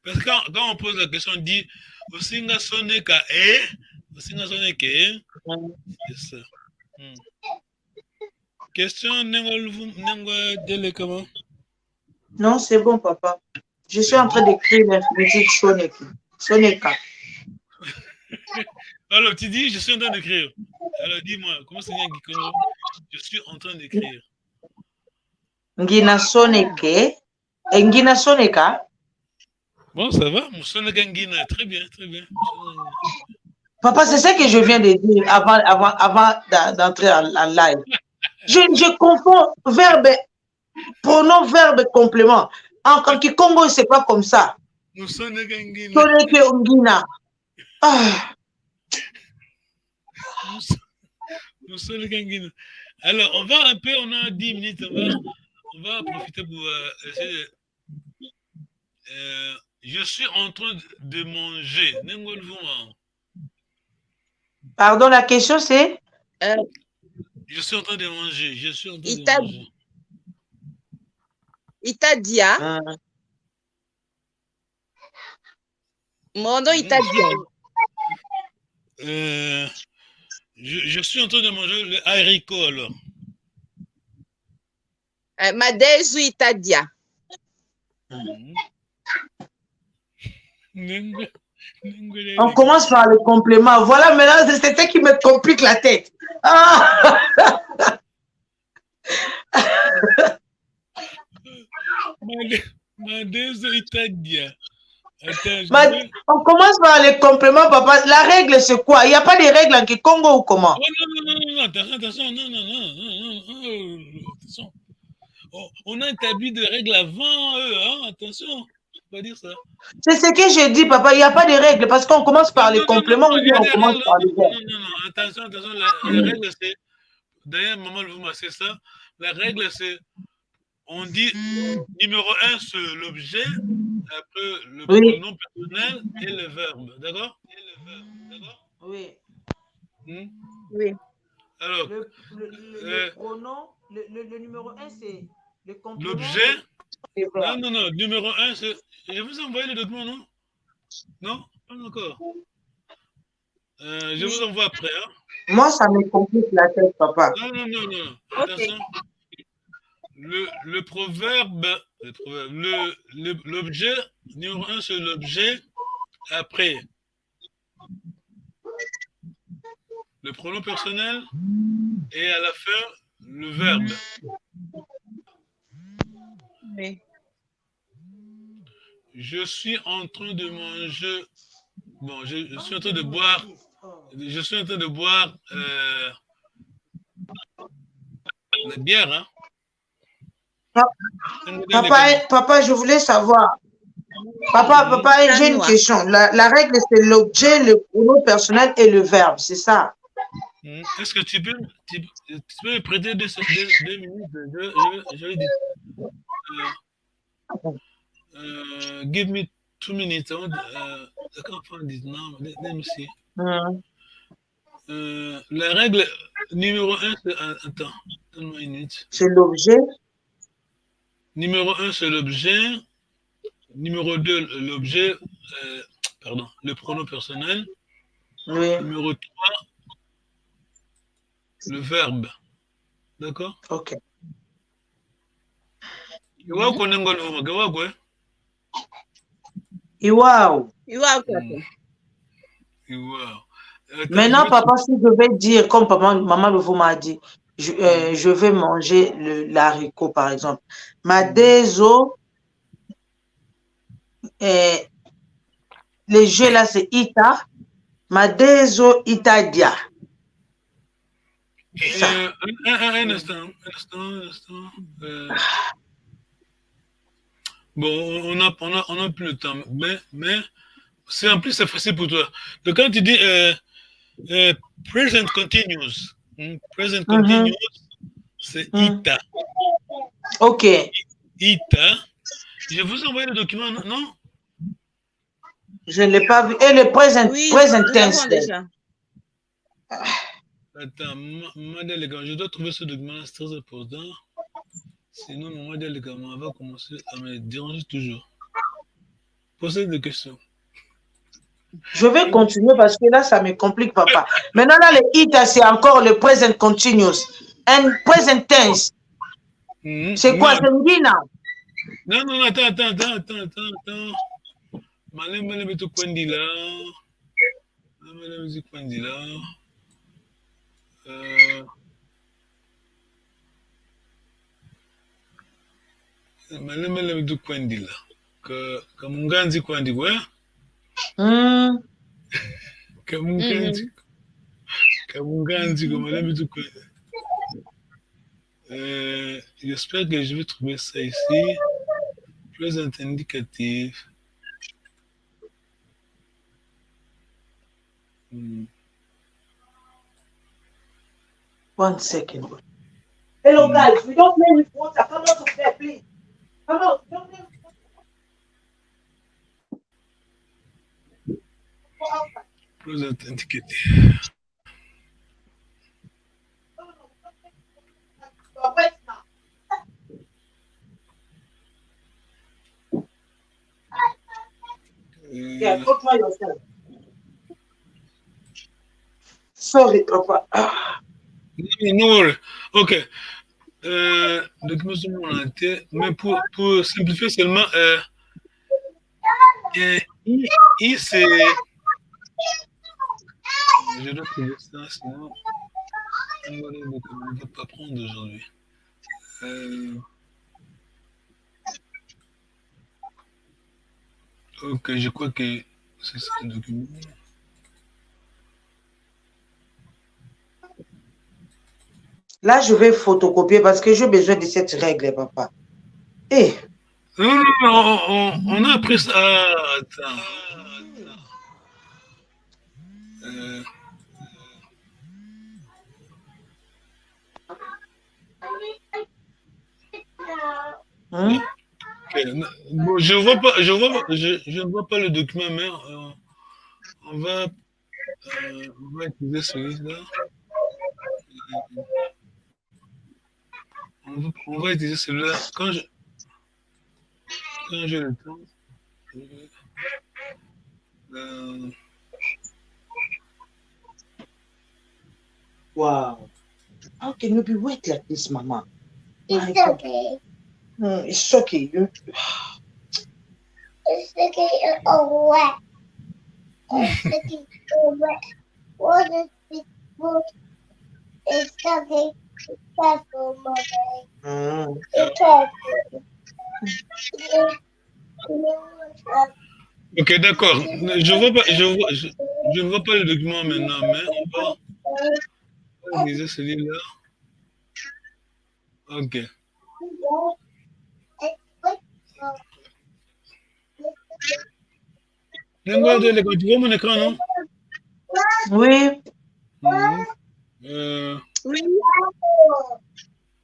Parce que quand on pose la question, on dit osinga soneka et osinga soneke. C'est ça. Question, nengo dele comment? Non, c'est bon, papa. Je suis en train d'écrire l'infinitif soneka. Alors, tu dis, je suis en train d'écrire. Alors, dis-moi, comment c'est bien Kikongo? Je suis en train d'écrire. Ngina soneke. Ngina soneka. Bon, ça va, mon soneka ngina. Très bien. Papa, c'est ça que je viens de dire avant d'entrer en live. Je confonds verbe, pronom, verbe, complément. En Kikongo, c'est pas comme ça. Mon soneka ngina. Soneke ngina. Ah. Alors, on va un peu, on a 10 minutes, on va profiter pour essayer de... je suis en train de manger. Pardon, la question c'est? Je suis en train de manger. Itadia. Mon nom Itadia. Je suis en train de manger le haricot alors. Madezu Itadia. On commence par le complément. Voilà, maintenant, c'est ça qui me complique la tête. Ah. Madezu Itadia. On commence par les compléments, papa. La règle, c'est quoi? Il n'y a pas de règle en Kikongo ou comment? Non. attention, attention. On a établi des règles avant eux, hein, attention, faut pas dire ça. C'est ce que j'ai dit, papa. Il n'y a pas de règles parce qu'on commence par les compléments ou il y bien a on des commence règles. par les verbes. Non, attention, les règles, c'est. D'ailleurs, maman vous m'a c'est ça. La règle, c'est. On dit numéro 1 sur l'objet, après le Oui. pronom personnel et le verbe. D'accord? Oui. Oui. Alors, le pronom, le numéro 1, c'est le complément. l'objet. Non. Numéro 1, c'est. Je vous ai envoyé le document, non? Non? Pas encore. Je vous envoie après. Hein? Moi, ça me complique la tête, papa. Non. Attention. Le proverbe, l'objet, numéro 1, c'est l'objet. Après, le pronom personnel. Et à la fin, le verbe. Oui. Je suis en train de manger. Bon, je suis en train de boire. Je suis en train de boire la bière. Hein? Papa, je voulais savoir. Papa, j'ai une question. La règle, c'est l'objet, le pronom personnel et le verbe, c'est ça? Est-ce que tu peux me prêter 2 minutes? Je vais dire. Give me 2 minutes. I can't find it now. Let me see. La règle numéro 1, c'est. Attends, donne-moi une minute. C'est l'objet. Numéro 1, c'est l'objet. Numéro 2, l'objet. Pardon, le pronom personnel. Oui. Numéro 3, le verbe. D'accord? Ok. Wow. Maintenant, papa, si je vais dire, comme maman vous m'a dit, je vais manger l'haricot, par exemple. Madezo, les jeux là, c'est Ita. Madezo Itadia. Un instant. Bon, on a plus le temps, mais c'est en plus c'est facile pour toi. Donc quand tu dis present continuous, c'est Ita. Ok. Ita. Je vous envoie le document, non? Je ne l'ai pas vu. Et le present tense. Déjà. Attends, les gars, je dois trouver ce document, c'est très important. Sinon, maman les gars, va commencer à me déranger toujours. Posez des questions. Je vais continuer parce que là, ça me complique, papa. Maintenant, là, le ita, c'est encore le present continuous. And present tense. C'est quoi, c'est Ndina? Non, attends. Malem tu kwendila. Malem tu kwendila. Malem tu kwendila. Kamunganzi kwandi kwa? Kamunganzi kwa malem tu kwendila. J'espère que je vais trouver ça ici. Présent indicatif. One second. Hello, guys. We don't play with water. Come out of there, please. Come out. Don't play with water. Présent indicatif. Yeah, go try yourself. Sorry, papa. Non, ok. Document sur mon tête, mais pour simplifier seulement, I c'est. Je dois trouver ça, sinon on ne va pas prendre aujourd'hui. Ok, je crois que c'est ça le document. Là, je vais photocopier parce que j'ai besoin de cette règle, papa. Eh, Non, non, non, on a appris ça. Attends. hein? Ok. Bon, je vois pas, je ne vois pas le document, mais on va, on va utiliser celui-là. On va utiliser celui-là quand j'ai le temps. Euh, Wow. How can you be wet like this, Mama? It's okay. It's okay. It's okay. Oh, wet. It's okay. Oh, wet. What is this book? It's okay. Be careful, Mother. Be careful. Ok, d'accord. Je vois pas, je ne vois pas le document maintenant, mais on va utiliser celui-là. Ok. Tu vois mon écran, non? Oui. Oui.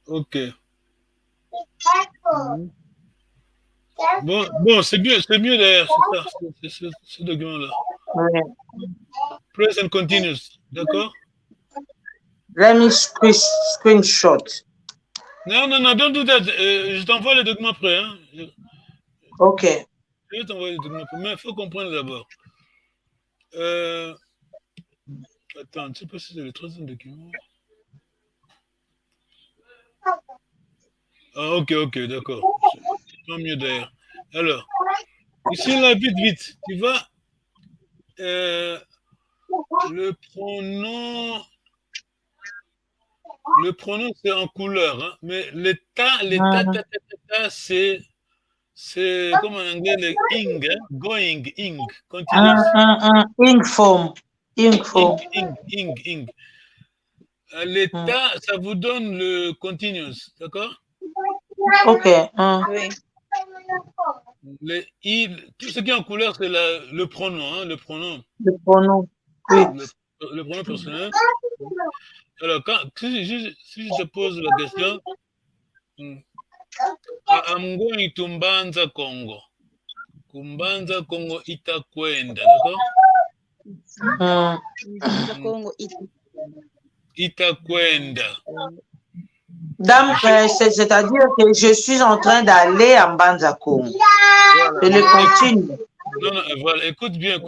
Ok. Bon, c'est mieux d'ailleurs, c'est ça, c'est ce document-là. Oui. Present continuous, d'accord? Let me screenshot. Non, don't do that. Je t'envoie le document après. Hein. Ok. Je vais t'envoyer le document après, mais il faut comprendre d'abord. Attends, je ne sais pas si c'est le troisième document. Ah, ok, d'accord. Tant mieux d'ailleurs. Alors, ici, là, vite. Tu vois, le pronom, c'est en couleur, hein, mais l'état, c'est comme en anglais, le ing, hein, going, ing, continuous. Ink form. Ing. L'état, ça vous donne le continuous, d'accord? Ok. Oui. Tout ce qui est en couleur, c'est le pronom, hein, le pronom. Le pronom. Oui. Le pronom personnel. Alors, si je te pose la question, I'm going to Mbanza, Congo. Kumbanza, Congo, itakwenda, d'accord? Congo, itakwenda. C'est-à-dire que je suis en train d'aller à Mbanza Congo. Voilà. Je le continue. Non, voilà, écoute bien.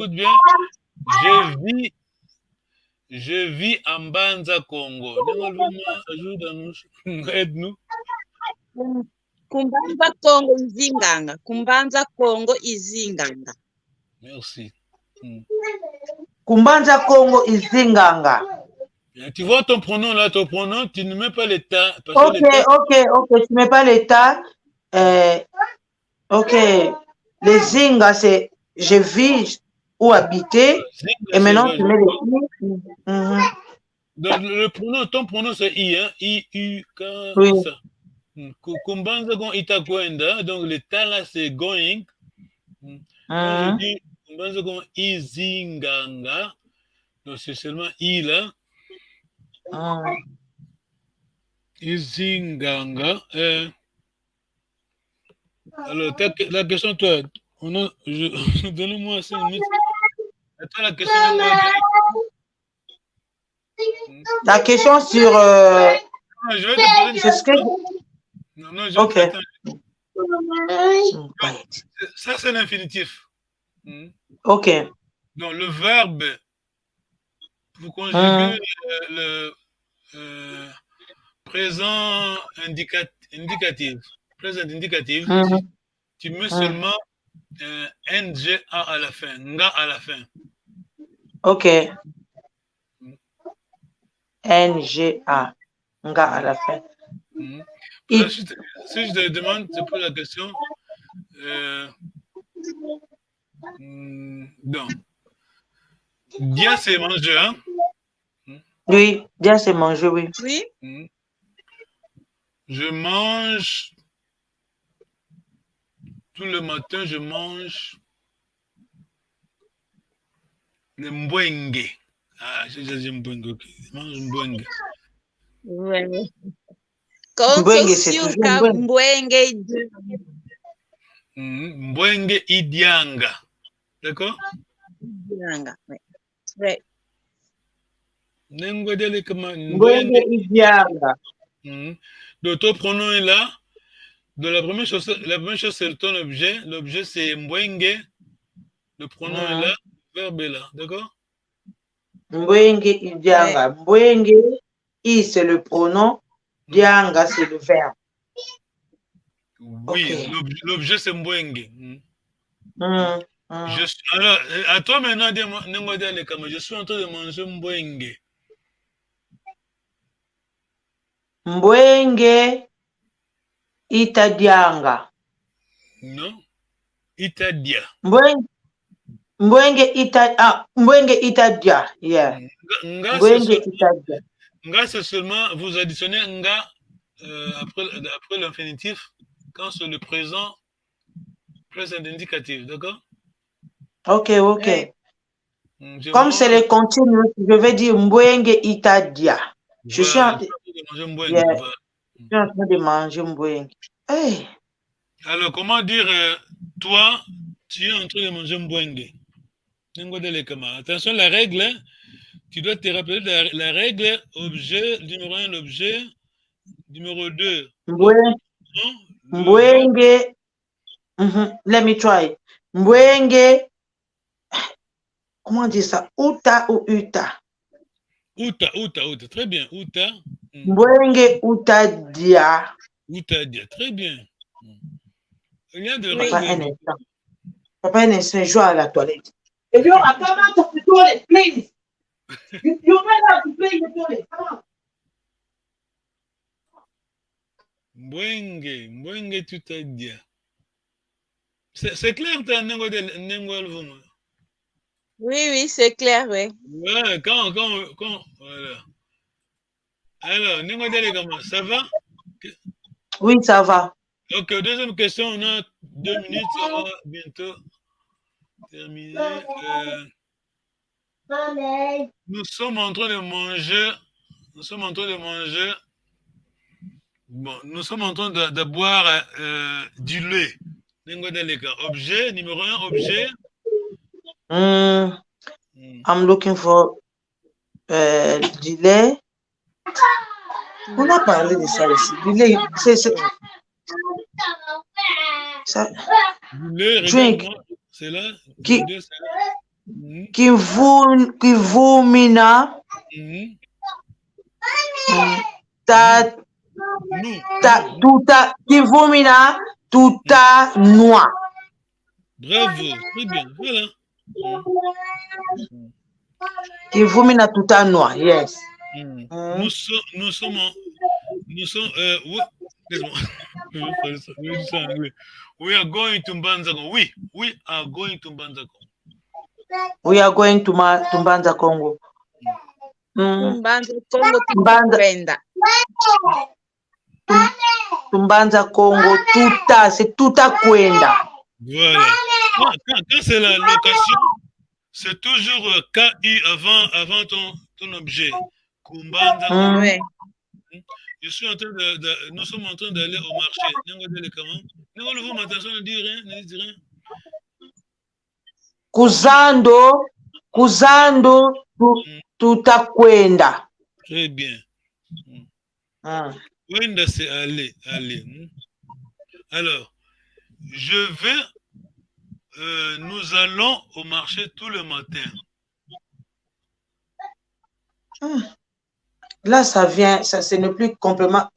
Je vis à Mbanza, Congo. Aide-nous. Kumbanza Congo izinganga. Kumbanza Congo izinganga. Merci. Kumbanza Congo izinganga. Tu vois ton pronom là, tu ne mets pas l'état. Ok, tu ne mets pas l'état. Ok. Les zinga, c'est je vis ou habiter. Et maintenant, tu mets les Donc, ton pronom c'est I, hein? I-U, oui. ça. Kumbanza Congo itakwenda. Donc, l'état là, c'est going. Quand je dis Kumbanza Congo izinganga, donc c'est seulement I là. Izinganga. Alors, la question, toi, donne-moi 5 minutes. Attends, la question de moi. La question sur. Non, je vais te poser une question. Non, je vais ça, c'est l'infinitif. Ok. Donc, le verbe, pour conjuguer le présent indicatif, tu mets seulement NGA à la fin, nga à la fin. Ok. NGA, nga à la fin. Alors, si je te demande, tu poses la question. Donc, dia c'est manger, hein? Oui, dia c'est manger, oui. Oui. Je mange. Tout le matin, je mange le mbwenge. Ah, j'ai dit mbwenge, ok. Je mange mbwenge. Ouais. Mbwenge, c'est toujours Konsosyuka mbwenge. mbwenge Mbwenge idianga. D'accord? idianga. Ouais. Nengodele kama Mbwenge idianga. D'autres pronom est là. De la première chose, c'est ton objet. L'objet, c'est mbwenge. Le pronom est là. Le verbe est là. D'accord? Mbwenge idianga. Mbwenge, i, c'est le pronom. Dianga, c'est le verbe. Oui, okay. L'objet, c'est mbwenge. Alors, à toi maintenant, je suis en train de manger mbwenge. Mbwenge itadianga. Non? Itadia. Mbwenge itadia. Yeah. Mbwenge itadia. Nga, c'est seulement, vous additionnez nga après l'infinitif quand c'est le présent indicatif, d'accord? Ok. Ouais. Comme c'est le continu, je vais dire mbwenge itadia. Je suis en train de manger mbwenge. Hey. Alors, comment dire, toi, tu es en train de manger mbwenge? Attention, la règle, hein? Tu dois te rappeler la règle, objet, numéro 1, l'objet, numéro 2. Mbwenge. Let me try. Mbwenge. Comment on dit ça? Uta ou uta? Uta. Très bien. Uta. Mbwenge utadia. Utadia. Très bien. Il y a de Papa, un instant, je vais à la toilette. If you are come out of the toilet, please. You might have to play in the toilet. Come on. Mbwenge tutadia. C'est clair, t'as un Oui, c'est clair, oui. Ouais, quand, voilà. Alors, comment ça va? Oui, ça va. Ok, deuxième question, on a 2 minutes, on va bientôt terminer. Nous sommes en train de manger. Bon, nous sommes en train de boire du lait. Objet, numéro 1, objet. I'm looking for du lait. On a parlé de ça aussi. Du lait, c'est ça. Du lait, drink. C'est là. Qui vomina. Qui vomina tuta noix. Bravo, très bien, voilà. Qui vomina tuta noix, yes. Nous sommes oui, we are going to Mbanza. We are going to Mbanza. We are going to Mbanza Congo. Mbanza Congo tukwenda. Mbanza Congo, c'est tout à kwenda. Voilà. Quand c'est la location, c'est toujours KI avant ton objet. Kumbanza. Ouais. Je suis en train nous sommes en train d'aller au marché. Ne dis rien. Kuzando tutakwenda. Très bien. Kwenda, c'est aller. Alors, nous allons au marché tout le matin. Là, ça vient, ce n'est plus complément,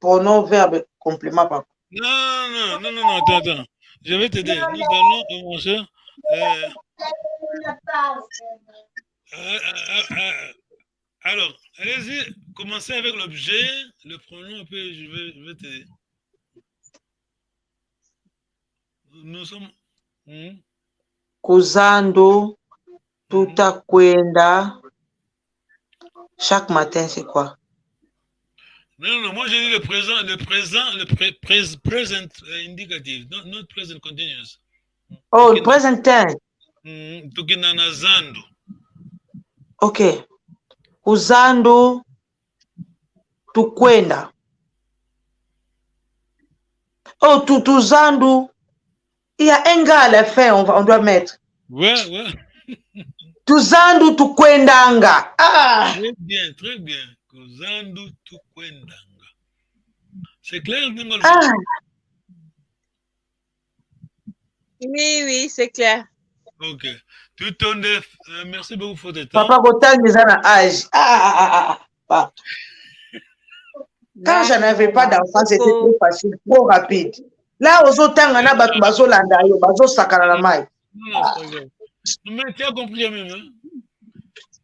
pronom, verbe, complément, papa. Non, attends. Je vais t'aider. Nous allons au marché. Alors, allez-y, commencez avec l'objet, le pronom, et puis je vais t'aider. Nous sommes... Kuzando, tutakwenda. Chaque matin, c'est quoi? Non, moi j'ai dit le present indicative, not present continuous. Oh, present tense. Tukina na zandu. Okay. Kuzandu tukwenda. Oh, tuzandu. Il y a un gars à la fin, on doit mettre. Ouais. Tuzandu tukwendanga. Ah! Très bien. Kuzandu tukwendanga. C'est clair, Bengal? Ah! Oui, c'est clair. Ok. Tout ton merci beaucoup pour ton temps. Papa, autant les ans à âge. Ah. Quand je n'avais pas d'enfant, c'était trop facile, trop rapide. Là, aux autres temps, on a battu bazo landayo, bazo sakana la maille. Non, c'est pas grave. Mais tu as compris même, hein?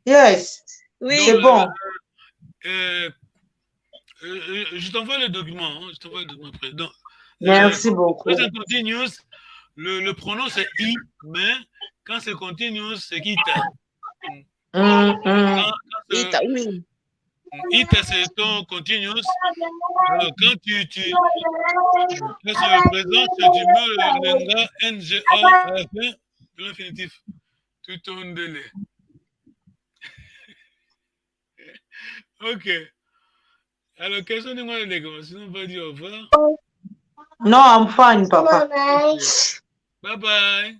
Yes. Oui. C'est bon. Je t'envoie le document. Hein? Après. Donc, merci beaucoup. Present continuous, le pronom c'est I, mais quand c'est continuous, c'est ita. Ita, oui. Ita, c'est ton continuous. Alors, quand tu es sur le présent, tu mets le nga, NGA à la fin de l'infinitif. Tout ton délai. Ok. Alors, quels sont les mots de sinon on va dire au revoir. Non, I'm fine, papa. Bye bye.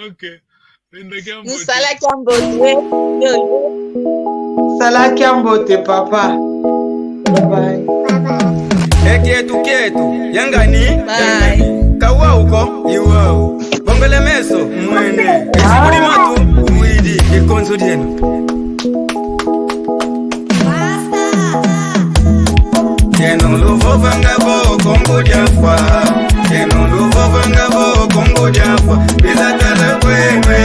Ok. Salakiambote, papa. Bye. Kietu yangani kawa uko iwao bongole meso mwene esibuli matu mwidi ikonzo dienu Yeno luvo vangabo kongo diafwa Yeno luvo vangabo kongo diafwa Bizatala kwewe